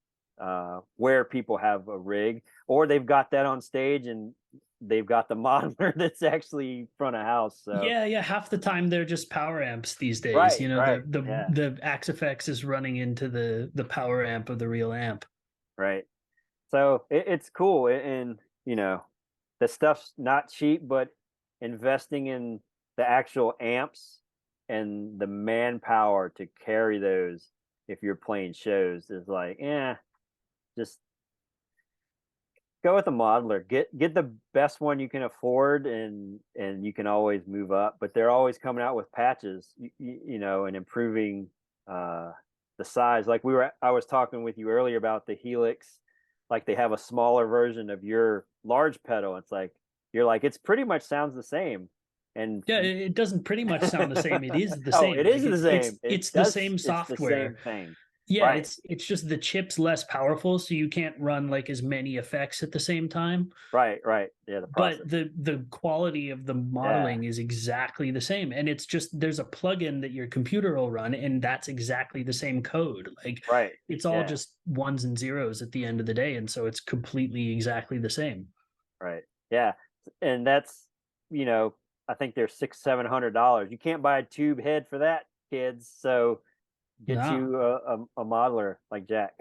A: where people have a rig, or they've got that on stage and they've got the modeler that's actually front of house. So
B: Yeah, yeah. Half the time they're just power amps these days.
A: right,
B: You know,
A: right, yeah,
B: the Axe-Fx is running into the power amp of the real amp.
A: right. So it's cool, and the stuff's not cheap, but investing in the actual amps and the manpower to carry those, if you're playing shows, is like, just go with a modeler. Get the best one you can afford, and you can always move up. But they're always coming out with patches, and improving uh, the size. Like I was talking with you earlier about the Helix. Like they have a smaller version of your large pedal. It's like, you're like, it's pretty much sounds the same. And
B: Yeah, it doesn't pretty much sound the same. It is the
A: oh,
B: same.
A: it
B: Like
A: is the same. It
B: it's the
A: does.
B: same
A: It's the
B: software.
A: same thing.
B: Yeah,
A: Right.
B: it's just the chip's less powerful, so you can't run like as many effects at the same time.
A: Right. Right. Yeah. The
B: But
A: process.
B: the quality of the
A: Yeah.
B: modeling is exactly the same. And it's just there's a plugin that your computer will run, and that's exactly the same code. Like
A: Right.
B: it's all
A: Yeah.
B: just ones and zeros at the end of the day. And so it's completely exactly the same.
A: Right. Yeah. And that's, you know, I think they're $600-700. You can't buy a tube head for that, kids. So get
B: No.
A: you a modeler like Jack,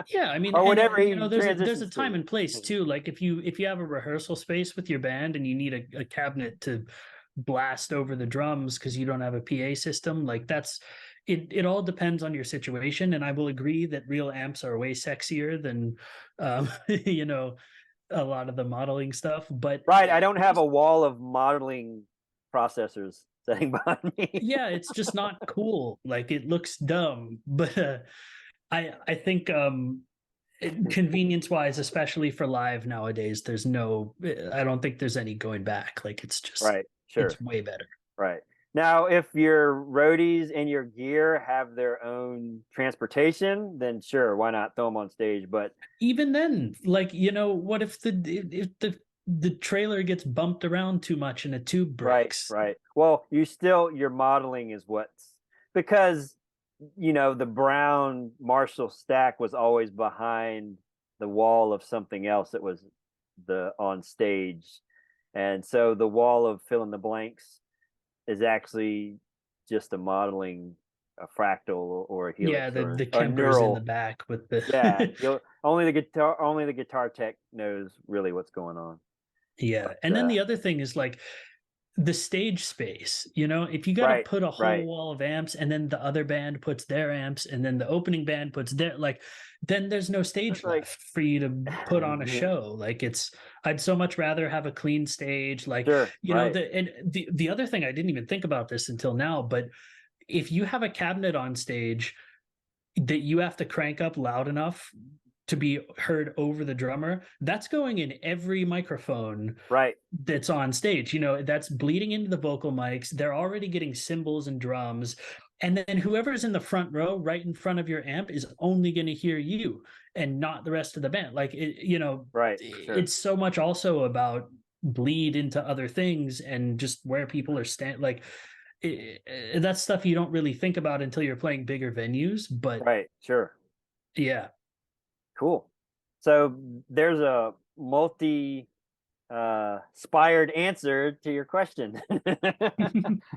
B: Yeah, I mean,
A: or
B: and
A: whatever
B: you know,
A: he
B: there's a
A: transitions
B: time
A: to.
B: and place too. Like if you have a rehearsal space with your band and you need a cabinet to blast over the drums because you don't have a PA system, like that's it all depends on your situation. And I will agree that real amps are way sexier than you know, a lot of the modeling stuff. But
A: Right. I don't have a wall of modeling processors sitting behind me.
B: yeah, it's just not cool. Like it looks dumb. But I think convenience wise, especially for live nowadays, there's no I don't think there's any going back. Like
A: Right.
B: it's
A: Sure.
B: way better.
A: Right. Now, if your roadies and your gear have their own transportation, then sure, why not throw them on stage? But
B: Even then, like, you know, what if the trailer gets bumped around too much and a tube
A: right,
B: breaks?
A: right. Well, your modeling is what's, because the brown Marshall stack was always behind the wall of something else that was the on stage. And so the wall of fill in the blanks is actually just a modeling, a fractal or a
B: Yeah,
A: helix
B: the
A: or a
B: Kemper's in the
A: neural.
B: back with
A: Yeah,
B: the
A: you'll only the guitar tech knows really what's going on.
B: yeah.
A: But
B: And then the other thing is like the stage space, you know, if you got to
A: Right,
B: put a whole
A: right.
B: wall of amps and then the other band puts their amps and then the opening band puts their, like, then there's no
A: It's
B: stage
A: like,
B: left for you to put on a show. Like, it's, I'd so much rather have a clean stage, like,
A: sure,
B: you know,
A: right,
B: the other thing, I didn't even think about this until now, but if you have a cabinet on stage that you have to crank up loud enough to be heard over the drummer, that's going in every microphone
A: right,
B: that's on stage. You know, that's bleeding into the vocal mics. They're already getting cymbals and drums. And then whoever's in the front row, right in front of your amp, is only going to hear you and not the rest of the band. Like, you know,
A: right, for sure.
B: it's so much also about bleed into other things and just where people are stand. Like, that's stuff you don't really think about until you're playing bigger venues. But
A: Right, sure.
B: yeah.
A: Cool. So there's a multi spired answer to your question.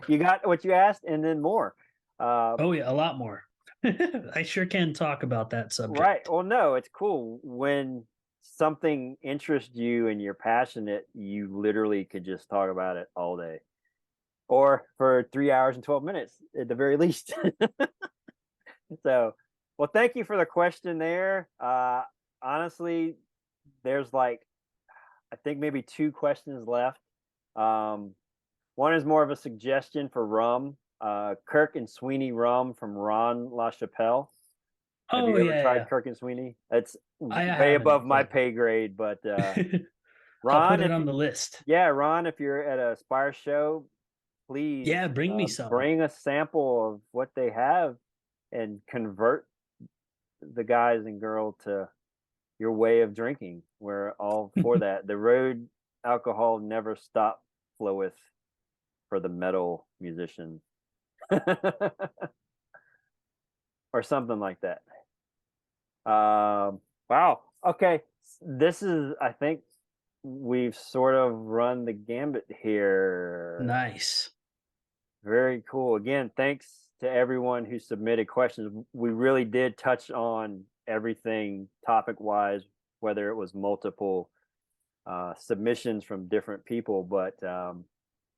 A: You got what you asked and then more.
B: Oh yeah, a lot more. I sure can talk about that
A: Right.
B: subject.
A: Well, no, it's cool when something interests you and you're passionate, you literally could just talk about it all day or for 3 hours and 12 minutes at the very least. So, well, thank you for the question there. Honestly, there's like, I think maybe two questions left. Um, one is more of a suggestion for rum. Kirk and Sweeney rum from Ron LaChapelle. Have
B: Oh
A: you ever
B: yeah,
A: tried
B: yeah.
A: Kirk and Sweeney? It's
B: I
A: way
B: haven't,
A: above my
B: but
A: pay grade, but
B: I'll put
A: Ron,
B: it
A: if
B: on
A: you,
B: the list.
A: yeah, Ron, if you're at a Spire show, please
B: Yeah, bring me some.
A: bring a sample of what they have and convert the guys and girl to your way of drinking. We're all for that. The road alcohol never stop floweth for the metal musician. Or something like that. Wow. Okay. This is, I think we've sort of run the gambit here.
B: Nice.
A: Very cool. Again, thanks to everyone who submitted questions. We really did touch on everything topic wise, whether it was multiple submissions from different people, but a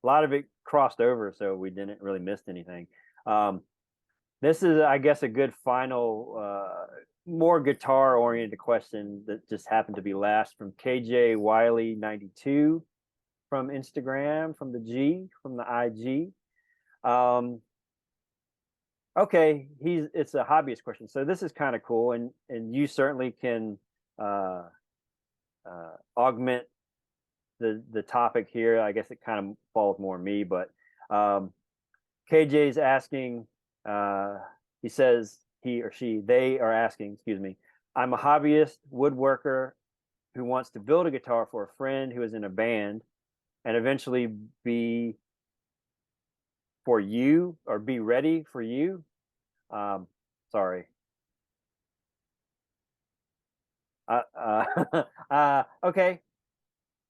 A: lot of it crossed over, so we didn't really miss anything. This is, I guess, a good final, more guitar oriented question that just happened to be last from KJ Wiley 92 from Instagram, from the IG. Okay, it's a hobbyist question, so this is kind of cool, and you certainly can uh, augment the topic here. I guess it kind of falls more me, but KJ's asking. He says he or she they are asking. Excuse me. I'm a hobbyist woodworker who wants to build a guitar for a friend who is in a band, and eventually be for you or be ready for you. Um, Sorry. Okay,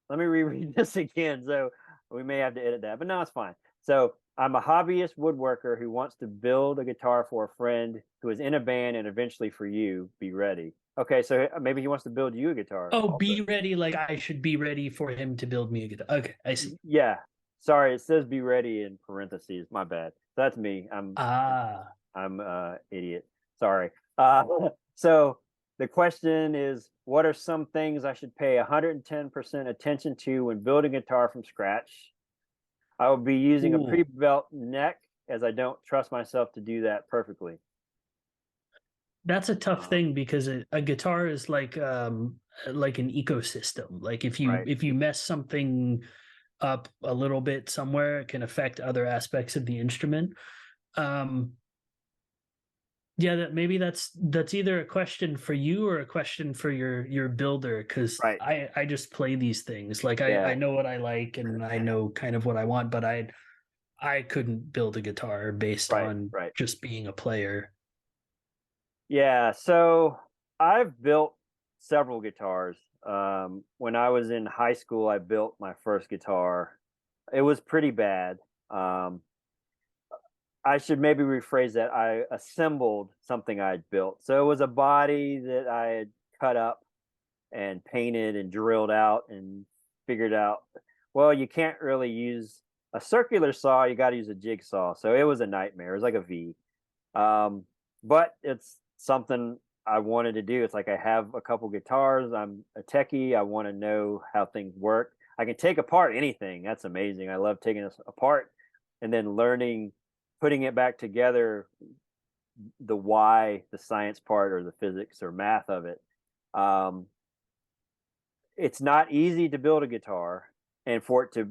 A: let me reread this again. So we may have to edit that, but no, it's fine. So I'm a hobbyist woodworker who wants to build a guitar for a friend who is in a band and eventually for you. Be ready. Okay, so maybe he wants to build you a guitar
B: Oh,
A: also.
B: be ready. Like, I should be ready for him to build me a guitar. Okay, I see.
A: Yeah. Sorry, it says be ready in parentheses. My bad. That's me.
B: Ah.
A: I'm idiot. Sorry. Uh, so the question is, what are some things I should pay 110% attention to when building a guitar from scratch? I will be using a
B: Ooh.
A: pre-built neck as I don't trust myself to do that perfectly.
B: That's a tough
A: Um,
B: thing because a guitar is like an ecosystem. Like,
A: right,
B: if you mess something up a little bit somewhere, it can affect other aspects of the instrument. Um, yeah, that maybe that's either a question for you or a question for your builder, because
A: right,
B: I just play these things. Like, I
A: yeah,
B: know what I like and I know kind of what I want, but I couldn't build a guitar based
A: right,
B: on
A: right.
B: just being a player.
A: Yeah, so I've built several guitars. When I was in high school, I built my first guitar. It was pretty bad. Um, I should maybe rephrase that. I assembled something I'd built. So it was a body that I had cut up and painted and drilled out and figured out, well, you can't really use A circular saw, you got to use a jigsaw. So it was a nightmare. It was like a V. But it's something I wanted to do. It's like I have a couple guitars. I'm a techie. I want to know how things work. I can take apart anything. That's amazing. I love taking this apart and then learning, putting it back together, the why, the science part or the physics or math of it. Um, it's not easy to build a guitar and for it to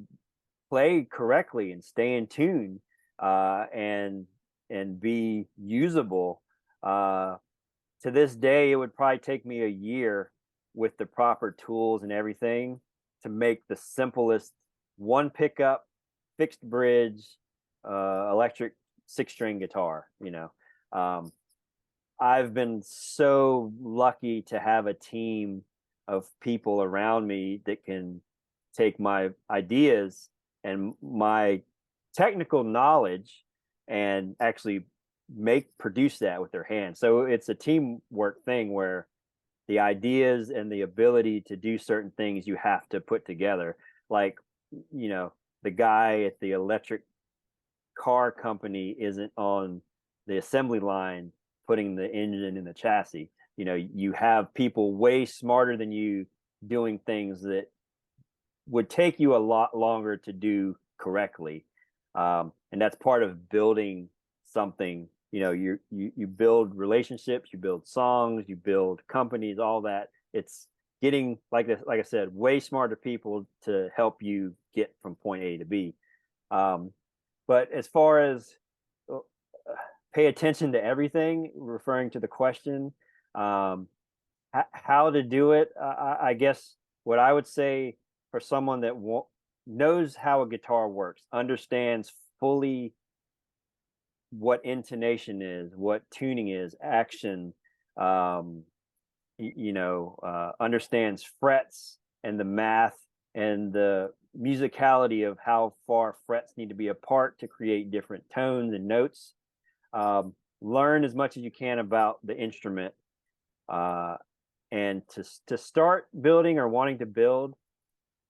A: play correctly and stay in tune and be usable. Uh, to this day, it would probably take me a year with the proper tools and everything to make the simplest one pickup, fixed bridge, electric 6-string guitar. Um, I've been so lucky to have a team of people around me that can take my ideas and my technical knowledge and actually produce that with their hands. So it's a teamwork thing where the ideas and the ability to do certain things you have to put together. Like, the guy at the electric car company isn't on the assembly line putting the engine in the chassis. You have people way smarter than you doing things that would take you a lot longer to do correctly. And that's part of building something. You build relationships, you build songs, you build companies, all that. It's getting, like I said, way smarter people to help you get from point A to B. But as far as pay attention to everything, referring to the question, how to do it, I guess what I would say for someone that knows how a guitar works, understands fully what intonation is, what tuning is, action, understands frets and the math and the musicality of how far frets need to be apart to create different tones and notes. Learn as much as you can about the instrument. And to start building or wanting to build,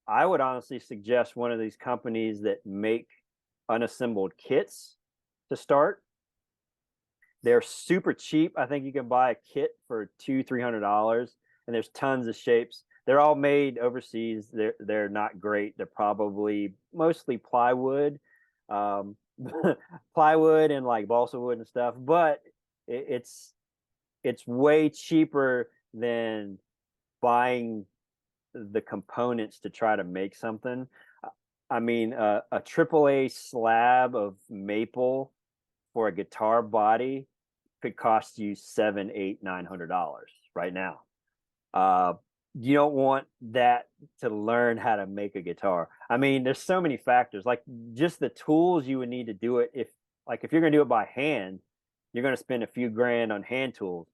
A: I would honestly suggest one of these companies that make unassembled kits to start. They're super cheap. I think you can buy a kit for $200-300, and there's tons of shapes. They're all made overseas. They're not great. They're probably mostly plywood, plywood and like balsa wood and stuff. But it's way cheaper than buying the components to try to make something. I mean, a AAA slab of maple for a guitar body could cost you $700, $800, $900 right now. You don't want that to learn how to make a guitar. I mean, there's so many factors, like just the tools you would need to do it. If you're going to do it by hand, you're going to spend a few grand on hand tools.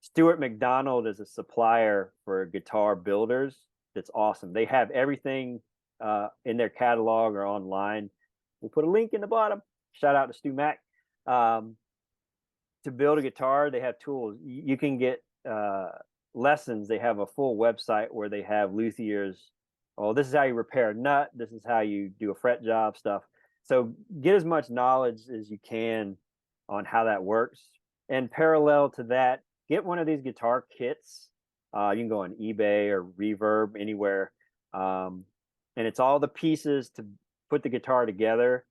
A: Stuart McDonald is a supplier for guitar builders. That's awesome. They have everything in their catalog or online. We'll put a link in the bottom. Shout out to Stu Mac. To build a guitar, they have tools. You can get lessons. They have a full website where they have luthiers. Oh, this is how you repair a nut. This is how you do a fret job stuff. So get as much knowledge as you can on how that works. And parallel to that, get one of these guitar kits. You can go on eBay or Reverb, anywhere. And it's all the pieces to put the guitar together.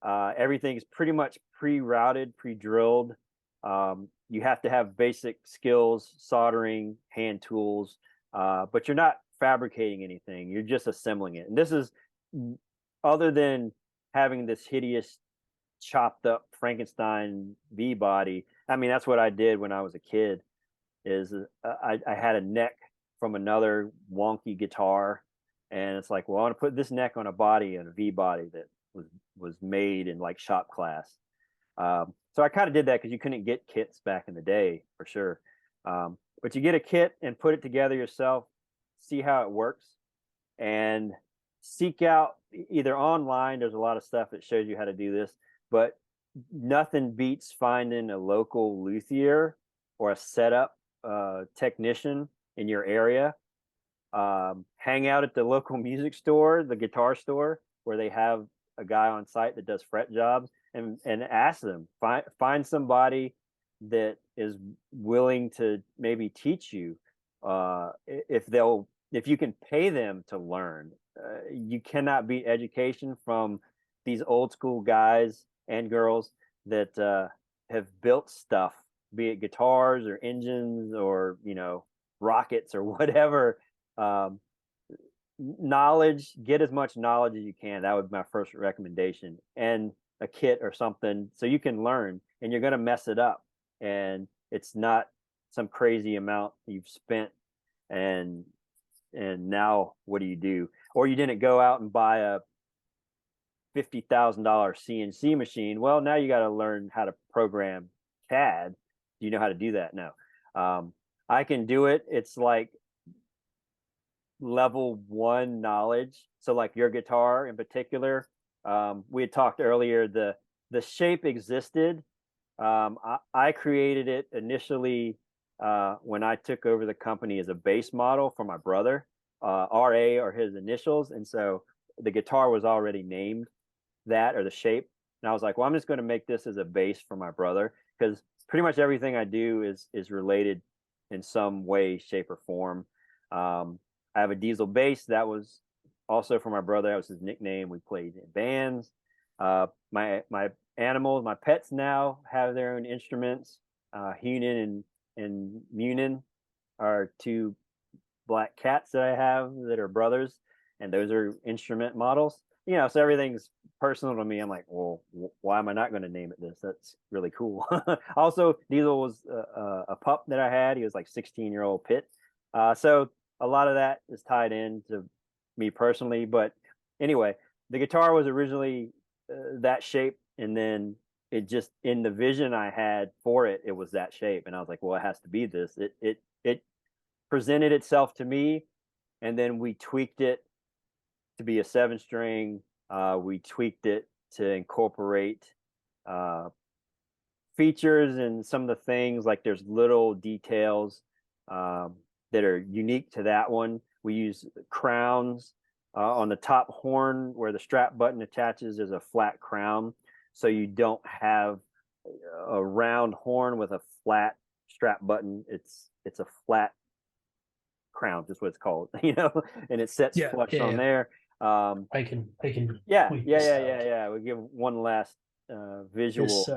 A: Everything is pretty much pre-routed, pre-drilled. You have to have basic skills, soldering, hand tools, but you're not fabricating anything. You're just assembling it. And this is, other than having this hideous chopped up Frankenstein V body. I mean, that's what I did when I was a kid. Is I had a neck from another wonky guitar, and it's like, well, I want to put this neck on a body and a V body that was made in like shop class. So I kind of did that because you couldn't get kits back in the day, for sure. But you get a kit and put it together yourself, see how it works, and seek out either online. There's a lot of stuff that shows you how to do this, but nothing beats finding a local luthier or a setup technician in your area. Hang out at the local music store, the guitar store, where they have a guy on site that does fret jobs, and ask them, find somebody that is willing to maybe teach you, if you can pay them to learn. You cannot beat education from these old school guys and girls that have built stuff, be it guitars or engines or rockets or whatever. um, Knowledge, get as much knowledge as you can. That would be my first recommendation, and a kit or something so you can learn. And you're going to mess it up, and it's not some crazy amount you've spent, and now what do you do? Or you didn't go out and buy a $50,000 CNC machine. Well, now you got to learn how to program CAD. Do you know how to do that? No. I can do it. It's like level 1 knowledge. So like your guitar in particular, we had talked earlier, the shape existed. I created it initially when I took over the company as a base model for my brother. RA are his initials, and so the guitar was already named that, or the shape. And I was like, well, I'm just going to make this as a base for my brother, because pretty much everything I do is related in some way, shape, or form. I have a diesel bass that was also for my brother. That was his nickname. We played in bands. My animals, my pets now have their own instruments. Hunan and Munin are two black cats that I have that are brothers, and those are instrument models. So everything's personal to me. I'm like, well, why am I not going to name it this? That's really cool. Also, Diesel was a pup that I had. He was like 16-year-old pit. So a lot of that is tied in to me personally. But anyway, the guitar was originally that shape, and then it just, in the vision I had for it, it was that shape, and I was like, well, it has to be this. It presented itself to me, and then we tweaked it to be a 7-string. We tweaked it to incorporate features and some of the things, like there's little details that are unique to that one. We use crowns on the top horn where the strap button attaches. There's a flat crown, so you don't have a round horn with a flat strap button. It's a flat crown, just what it's called, and it sets flush on there.
B: I can
A: Yeah. We give one last visual.
B: This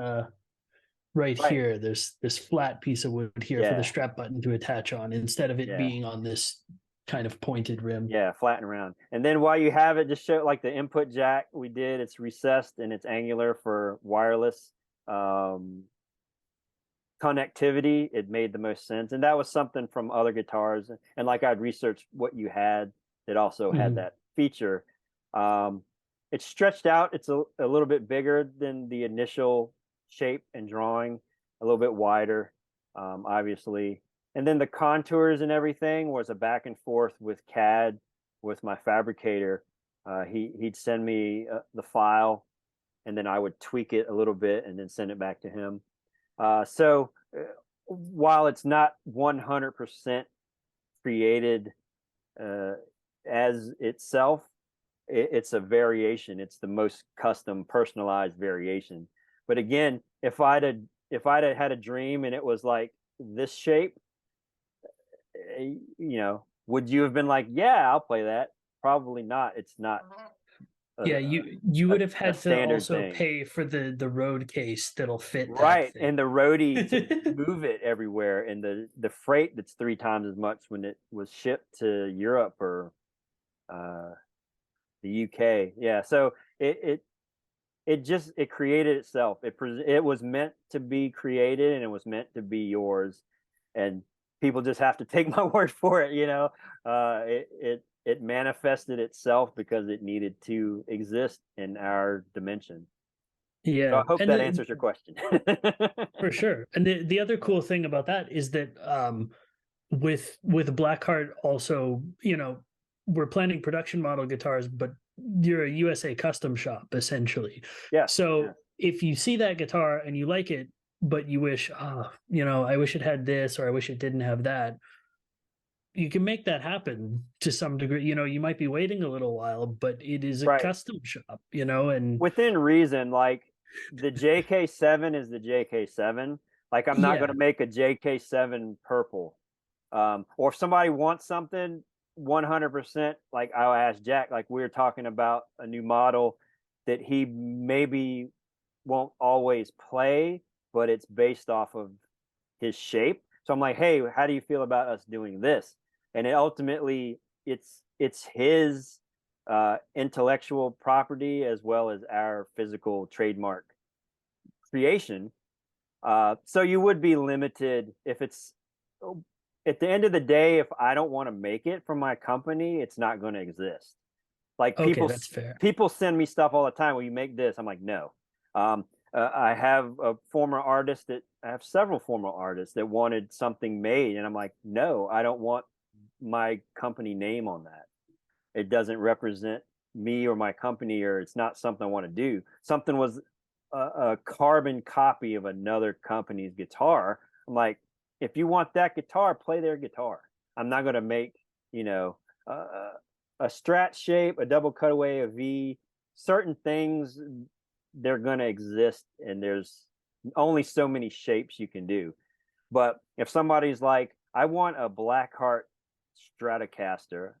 B: right here, there's this flat piece of wood here for the strap button to attach on, instead of it being on this kind of pointed rim.
A: Yeah, flat and round. And then while you have it, just show like the input jack we did. It's recessed and it's angular for wireless connectivity. It made the most sense, and that was something from other guitars. And like I'd researched what you had that also had that feature. It's stretched out. It's a little bit bigger than the initial shape and drawing, a little bit wider, obviously. And then the contours and everything was a back and forth with CAD, with my fabricator. He'd send me the file, and then I would tweak it a little bit and then send it back to him. So while it's not 100% created as itself, it's a variation. It's the most custom, personalized variation. But again, if I'd had a dream and it was like this shape, would you have been like, yeah, I'll play that? Probably not. It's not.
B: You would have had to also
A: thing.
B: pay for the road case that'll fit
A: right
B: that thing.
A: And the roadie to move it everywhere, and the freight that's 3 times as much when it was shipped to Europe or the UK. So it created itself. It was meant to be created, and it was meant to be yours, and people just have to take my word for it. It manifested itself because it needed to exist in our dimension.
B: Yeah.
A: So I hope that answers your question.
B: For sure. And the other cool thing about that is that with Blackheart also, we're planning production model guitars, but you're a USA custom shop essentially.
A: Yeah.
B: So if you see that guitar and you like it, but you wish, I wish it had this, or I wish it didn't have that, you can make that happen to some degree. You know, you might be waiting a little while, but it is a
A: Right.
B: custom shop, you know, and
A: Within reason, like the JK7 is the JK7. Like I'm not going
B: yeah.
A: to make a JK7 purple. Or if somebody wants something 100%, like I'll ask Jack, like we were talking about a new model that he maybe won't always play, but it's based off of his shape. So I'm like, hey, how do you feel about us doing this? And it ultimately, it's his intellectual property as well as our physical trademark creation. So you would be limited if it's at the end of the day, if I don't want to make it for my company, it's not going to exist. Like
B: Okay, that's fair.
A: people send me stuff all the time. Will you make this? I'm like, no. Um, I have a former artist that I have several former artists that wanted something made, and I'm like, no, I don't want my company name on that. It doesn't represent me or my company, or it's not something I want to do. Something was a carbon copy of another company's guitar. I'm like, if you want that guitar, play their guitar. I'm not going to make, you know, a strat shape, a double cutaway, a V. Certain things, they're going to exist, and there's only so many shapes you can do. But if somebody's like, I want a Blackheart Stratocaster,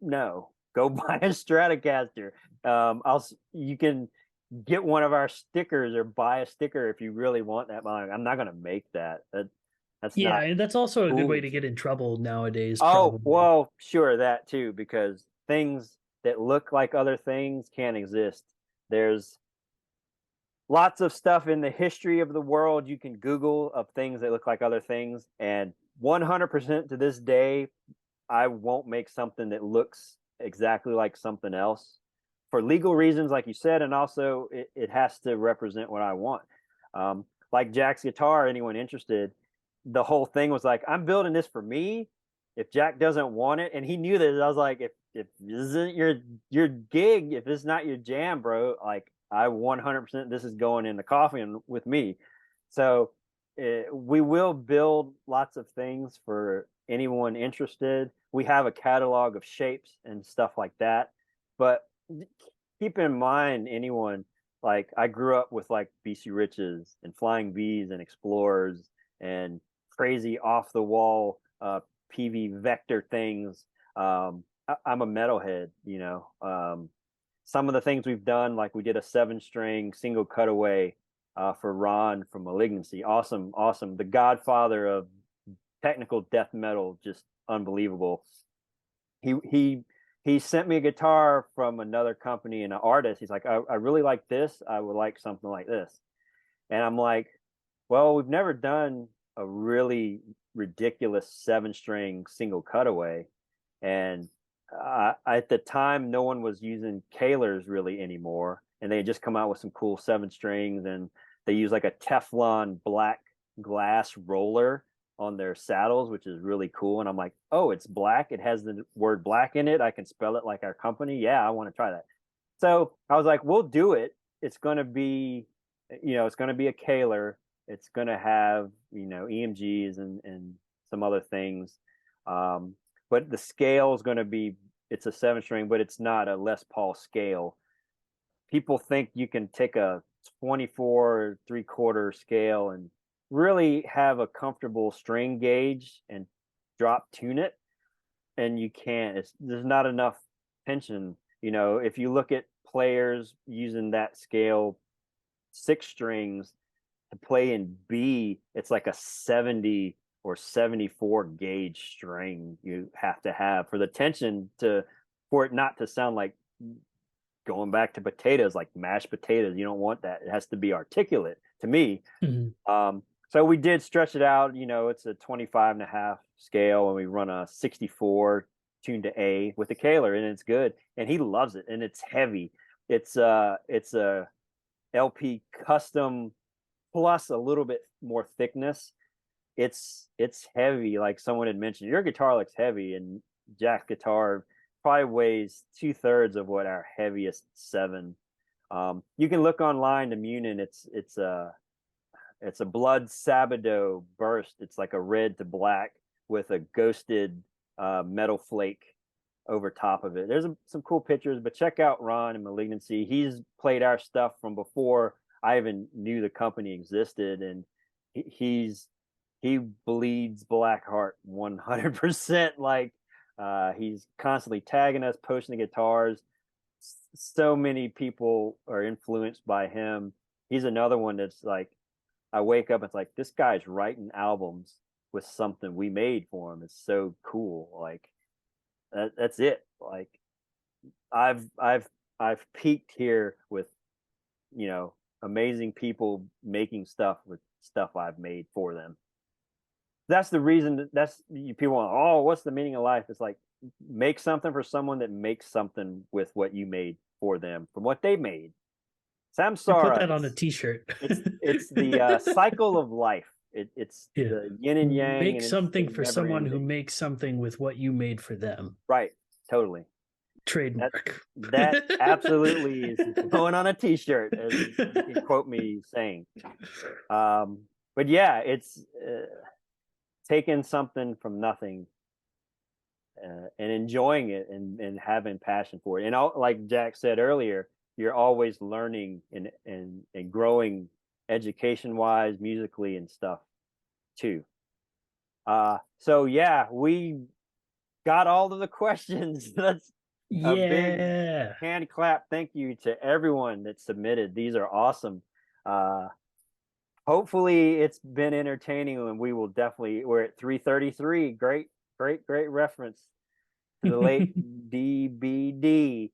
A: no, go buy a Stratocaster. You can get one of our stickers or buy a sticker if you really want that. I'm not going to make that. That's
B: Yeah,
A: not
B: and that's also a good way
A: cool
B: to
A: to
B: get
A: me.
B: in trouble nowadays,
A: Oh,
B: probably.
A: well, sure, that too, because things that look like other things can't exist. There's lots of stuff in the history of the world you can Google of things that look like other things. And 100% to this day, I won't make something that looks exactly like something else for legal reasons, like you said. And also, it has to represent what I want. Like Jack's guitar, anyone interested, the whole thing was like, I'm building this for me. If Jack doesn't want it, and he knew this, I was like, if this isn't your gig, if it's not your jam, bro, like I 100% this is going in the coffin with me. So we will build lots of things for anyone interested. We have a catalog of shapes and stuff like that. But keep in mind, anyone, like I grew up with like BC Riches and Flying V's and Explorers and crazy off the wall PV vector things. I'm a metalhead, you know. Some of the things we've done, like we did a 7-string single cutaway for Ron from Malignancy. Awesome, awesome. The godfather of technical death metal, just unbelievable. He sent me a guitar from another company and an artist. He's like, I really like this. I would like something like this. And I'm like, well, we've never done a really ridiculous 7-string single cutaway. And at the time, no one was using Kalers really anymore. And they had just come out with some cool 7-strings, and they use like a Teflon black glass roller on their saddles, which is really cool. And I'm like, oh, it's black. It has the word black in it. I can spell it like our company. Yeah, I want to try that. So I was like, we'll do it. It's going to be, it's going to be a Kaler. It's going to have, EMGs and some other things. But the scale is going to be, it's a 7-string, but it's not a Les Paul scale. People think you can take a 24 3/4 scale and really have a comfortable string gauge and drop tune it, and you can't. There's not enough tension. If you look at players using that scale, 6 strings to play in B, it's like a 70 or 74 gauge string you have to have for the tension for it not to sound like going back to potatoes, like mashed potatoes. You don't want that. It has to be articulate to me.
B: Mhm.
A: So we did stretch it out. It's a 25.5 scale, and we run a 64 tuned to A with the Kaler, and it's good. And he loves it, and it's heavy. It's a LP custom plus a little bit more thickness. It's heavy, like someone had mentioned. Your guitar looks heavy, and Jack's guitar probably weighs 2/3 of what our heaviest 7. You can look online to Munin. It's a blood Sabado burst. It's like a red to black with a ghosted metal flake over top of it. There's some cool pictures, but check out Ron and Malignancy. He's played our stuff from before I even knew the company existed, and he bleeds Blackheart 100%. Like he's constantly tagging us, posting the guitars. So many people are influenced by him. He's another one that's like, I wake up, it's like, this guy's writing albums with something we made for him. It's so cool. Like that's it. Like I've I've I've peaked here with, you know, amazing people making stuff with stuff I've made for them. That's the reason. That's people want, oh, what's the meaning of life? It's like, make something for someone that makes something with what you made for them from what they made.
B: You put
A: Samsara,
B: that on a t-shirt.
A: it's the cycle of life. It's
B: Yeah.
A: the yin and yang,
B: Make
A: and it's
B: something for
A: never
B: someone who
A: ending.
B: makes something with what you made for them.
A: Right, totally.
B: Trademark.
A: That absolutely is going on a t-shirt, as you can quote me saying. But yeah, it's taking something from nothing and enjoying it, and having passion for it. And like Jack said earlier, you're always learning and growing education wise, musically and stuff too. So yeah, we got all of the questions. That's a big
B: Yeah.
A: hand clap. Thank you to everyone that submitted. These are awesome. Uh, Hopefully it's been entertaining, and we will definitely, we're at 3:33. Great reference to the late DBD.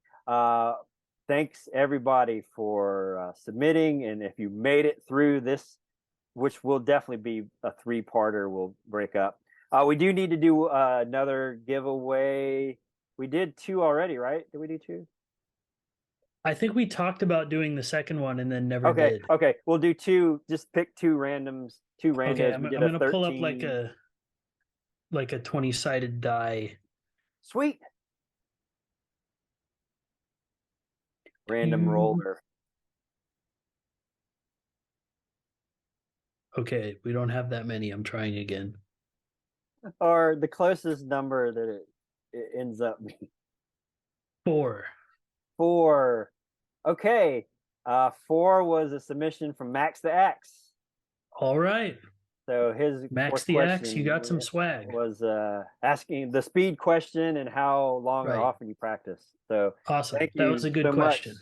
A: Thanks everybody for submitting, and if you made it through this, which will definitely be a three-parter, we'll break up. We do need to do another giveaway. We did two already, right? Did we do two?
B: I think we talked about doing the second one and then never did.
A: Okay. We'll do two. Just pick two randoms, two
B: Okay,
A: randos.
B: I'm
A: We did a
B: gonna pull up
A: 13.
B: like a 20-sided die.
A: Sweet. Random roller.
B: Okay, we don't have that many. I'm trying again.
A: Or the closest number that it ends up being.
B: 4.
A: 4. Okay. 4 was a submission from Max the Axe.
B: All right.
A: So his
B: Max
A: fourth
B: the Axe, you
A: question
B: got some swag.
A: was asking the speed question and how long or
B: Right.
A: often you practice. So
B: Awesome.
A: thank
B: That
A: you
B: was a good
A: so much.
B: question.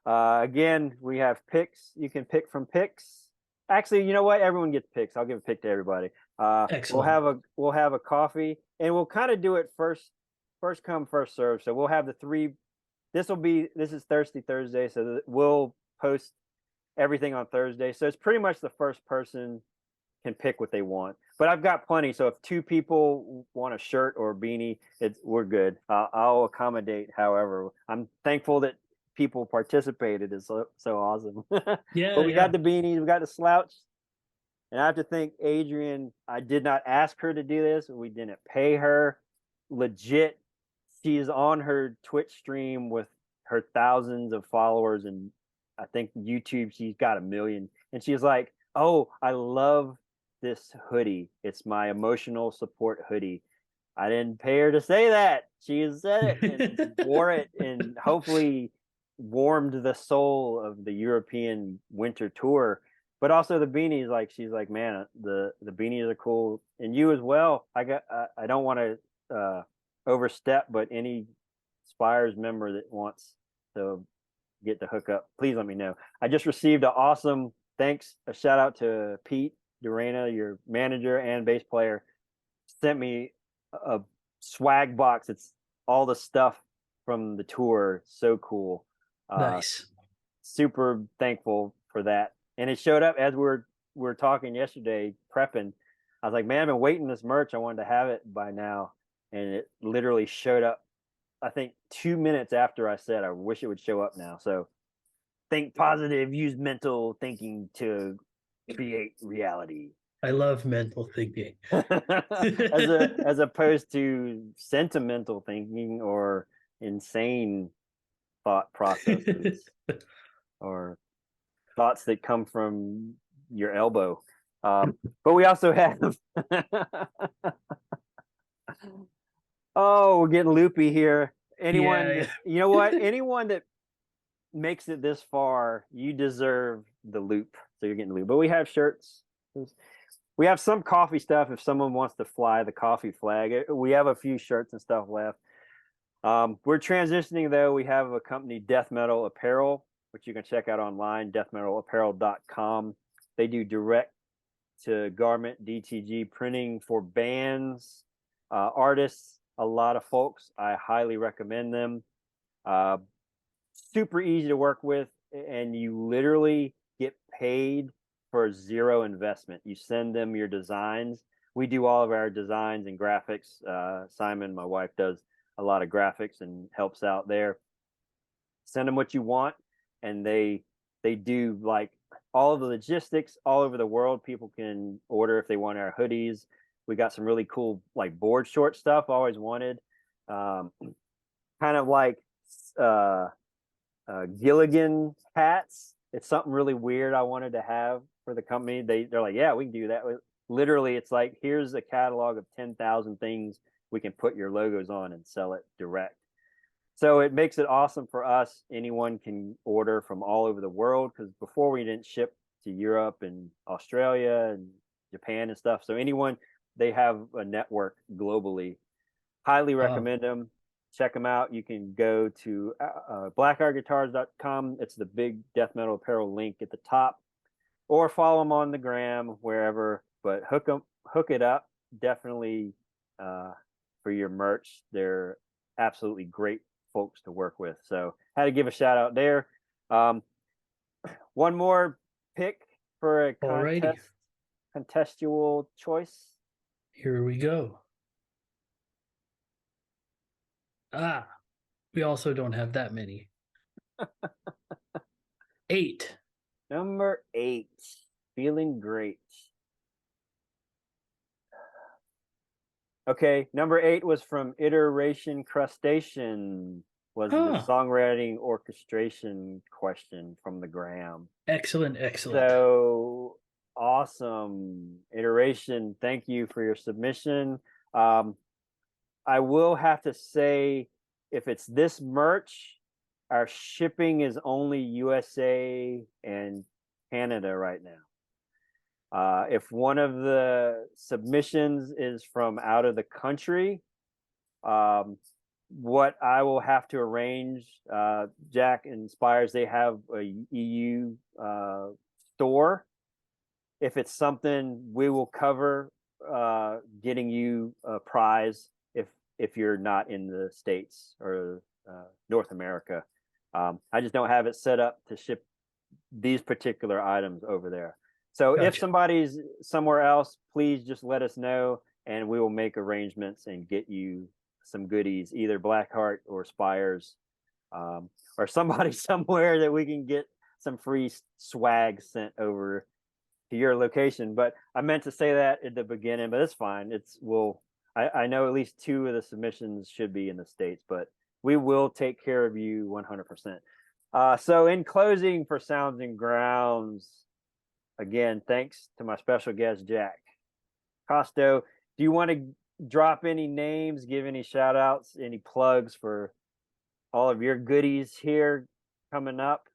A: Again, we have picks. You can pick from picks. Actually, you know what? Everyone gets picks. I'll give a pick to everybody.
B: Excellent.
A: We'll have a coffee, and we'll kind of do it first come, first serve. So we'll have the three. This is Thirsty Thursday, so we'll post everything on Thursday. So it's pretty much the first person can pick what they want. But I've got plenty. So if two people want a shirt or a beanie, we're good. I'll accommodate. However, I'm thankful that people participated. Is so awesome.
B: Yeah,
A: But we got
B: yeah.
A: the beanies, we got the slouch, and I have to thank Adrian. I did not ask her to do this. We didn't pay her. Legit, she's on her Twitch stream with her thousands of followers, and I think YouTube she's got 1 million. And she's like, "Oh, I love this hoodie. It's my emotional support hoodie." I didn't pay her to say that. She said it and wore it, and hopefully warmed the soul of the European winter tour. But also the beanies, like she's like, man, the beanies are cool, and you as well. I don't want to overstep, but any Spires member that wants to get the hookup, please let me know. I just received an awesome thanks, a shout out to Pete Durena, your manager and bass player, sent me a swag box. It's all the stuff from the tour. So cool.
B: Nice.
A: Super thankful for that. And it showed up as we were talking yesterday, prepping. I was like, man, I've been waiting this merch. I wanted to have it by now. And it literally showed up, I think 2 minutes after I said I wish it would show up now. So think positive, use mental thinking to create reality.
B: I love mental thinking.
A: As opposed to sentimental thinking or insane thought processes or thoughts that come from your elbow. But we also have Oh, we're getting loopy here.
B: Yeah,
A: Anyone,
B: yeah.
A: you know what? Anyone that makes it this far, you deserve the loop. So you're getting the loop. But we have shirts. We have some coffee stuff if someone wants to fly the coffee flag. We have a few shirts and stuff left. We're transitioning though. We have a company, Death Metal Apparel, which you can check out online, deathmetalapparel.com. They do direct to garment DTG printing for bands, artists, a lot of folks. I highly recommend them. Uh, Super easy to work with, and you literally get paid for zero investment. You send them your designs. We do all of our designs and graphics. Simon, my wife, does a lot of graphics and helps out there. Send them what you want, and they do like all of the logistics all over the world. People can order if they want our hoodies. We got some really cool like board short stuff. Always wanted, um, kind of like uh, Gilligan hats. It's something really weird I wanted to have for the company. They're like, yeah, we can do that. Literally, it's like here's a catalog of 10,000 things we can put your logos on and sell it direct. So it makes it awesome for us. Anyone can order from all over the world because before we didn't ship to Europe and Australia and Japan and stuff. So anyone, they have a network globally. Highly
B: Wow.
A: recommend them. Check them out. You can go to blackheartguitars.com. It's the big death metal apparel link at the top, or follow them on the gram wherever. But hook it up. Definitely uh, for your merch. They're absolutely great folks to work with. So had to give a shout out there. Um, one more pick for a
B: Alrighty,
A: contestual choice.
B: here we go. Ah, we also don't have that many. 8.
A: Number 8, feeling great. Okay, number 8 was from Iteration Crustacean. Was the
B: Huh.
A: songwriting orchestration question from the gram.
B: Excellent, excellent.
A: So awesome, Iteration. Thank you for your submission. Um, I will have to say, if it's this merch, our shipping is only USA and Canada right now. If one of the submissions is from out of the country, um, what I will have to arrange, Jack and Spires, they have a EU store. If it's something, we will cover getting you a prize if you're not in the States or North America. I just don't have it set up to ship these particular items over there. So if
B: Gotcha.
A: somebody's somewhere else, please just let us know and we will make arrangements and get you some goodies, either Blackheart or Spires, or somebody somewhere that we can get some free swag sent over to your location. But I meant to say that at the beginning, but it's fine. I know at least 2 of the submissions should be in the States, but we will take care of you 100%. So in closing for Sounds and Grounds, again, thanks to my special guest, Jack. Kosto, do you want to drop any names, give any shout outs, any plugs for all of your goodies here coming up?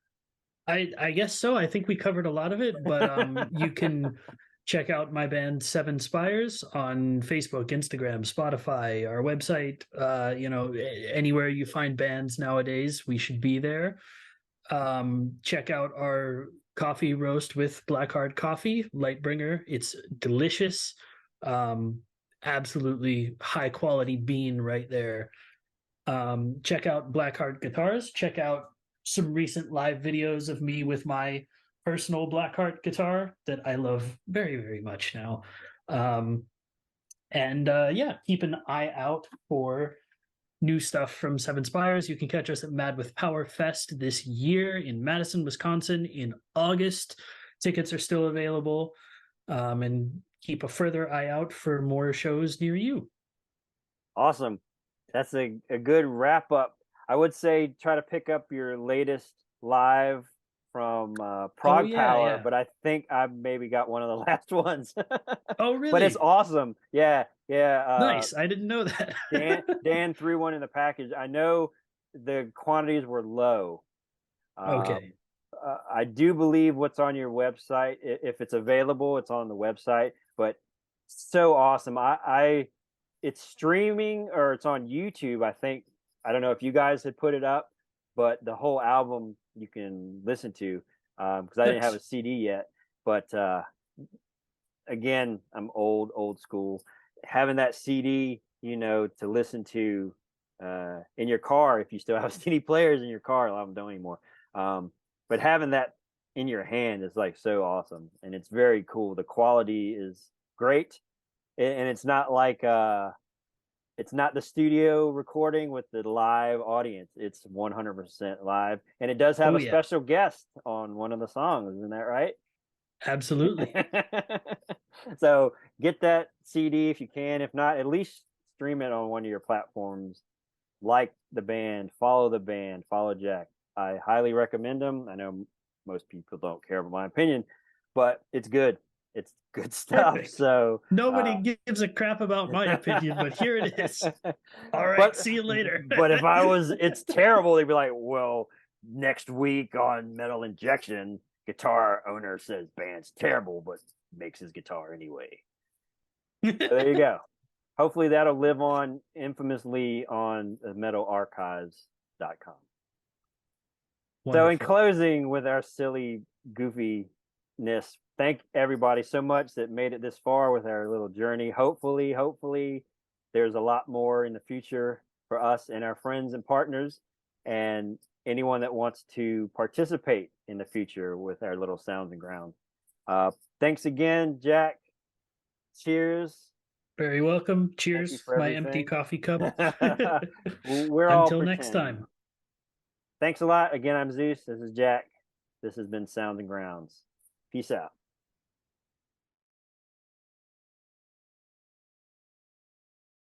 B: I guess so. I think we covered a lot of it, but you can check out my band Seven Spires on Facebook, Instagram, Spotify, our website. Anywhere you find bands nowadays, we should be there. Check out our coffee roast with Blackheart Coffee, Lightbringer. It's delicious. Um, Absolutely high quality bean right there. Check out Blackheart Guitars. Check out some recent live videos of me with my personal Blackheart guitar that I love very, very much now. And yeah, keep an eye out for new stuff from Seven Spires. You can catch us at Mad with Power Fest this year in Madison, Wisconsin in August. Tickets are still available. And keep a further eye out for more shows near you.
A: Awesome. That's a good wrap up. I would say try to pick up your latest live from
B: Oh,
A: Prague
B: yeah,
A: Power,
B: yeah.
A: but I think I maybe got one of the last ones.
B: Oh,
A: But it's
B: really?
A: awesome. Yeah, Yeah,
B: Nice. I didn't know that.
A: Dan threw one in the package. I know the quantities were low.
B: Okay.
A: Um, I do believe what's on your website, if it's available, it's on the website. But so awesome. It's streaming or it's on YouTube. I think I don't know if you guys had put it up, but the whole album you can listen to because I didn't have a
B: Nice.
A: CD yet. But again, I'm old school. Having that CD, to listen to in your car, if you still have CD players in your car, a lot of them don't anymore. But having that in your hand is like so awesome, and it's very cool. The quality is great, and it's not like it's not the studio recording with the live audience. It's 100% live, and it does have
B: Oh
A: a
B: yeah.
A: special guest on one of the songs. Isn't that right?
B: Absolutely.
A: So get that CD if you can. If not, at least stream it on one of your platforms. Like the band, follow Jack. I highly recommend them. I know most people don't care about my opinion, but it's good. It's good stuff.
B: Perfect.
A: So,
B: Nobody gives a crap about my opinion, but here it is. All right.
A: but
B: See you later.
A: if it's terrible. They'd be like, well, next week on Metal Injection, guitar owner says band's terrible, but makes his guitar anyway. So there you go. Hopefully that'll live on infamously on metalarchives.com. So in
B: Wonderful.
A: closing with our silly goofiness, thank everybody so much that made it this far with our little journey. Hopefully there's a lot more in the future for us and our friends and partners and anyone that wants to participate in the future with our little sounds and grounds. Thanks again, Jack. Cheers.
B: Very welcome.
A: Thank you
B: Cheers.
A: for
B: My empty
A: everything.
B: coffee cup.
A: We're all
B: Until next
A: pretending.
B: time.
A: Thanks a lot. Again, I'm Zeus. This is Jack. This has been Sounds and Grounds. Peace out.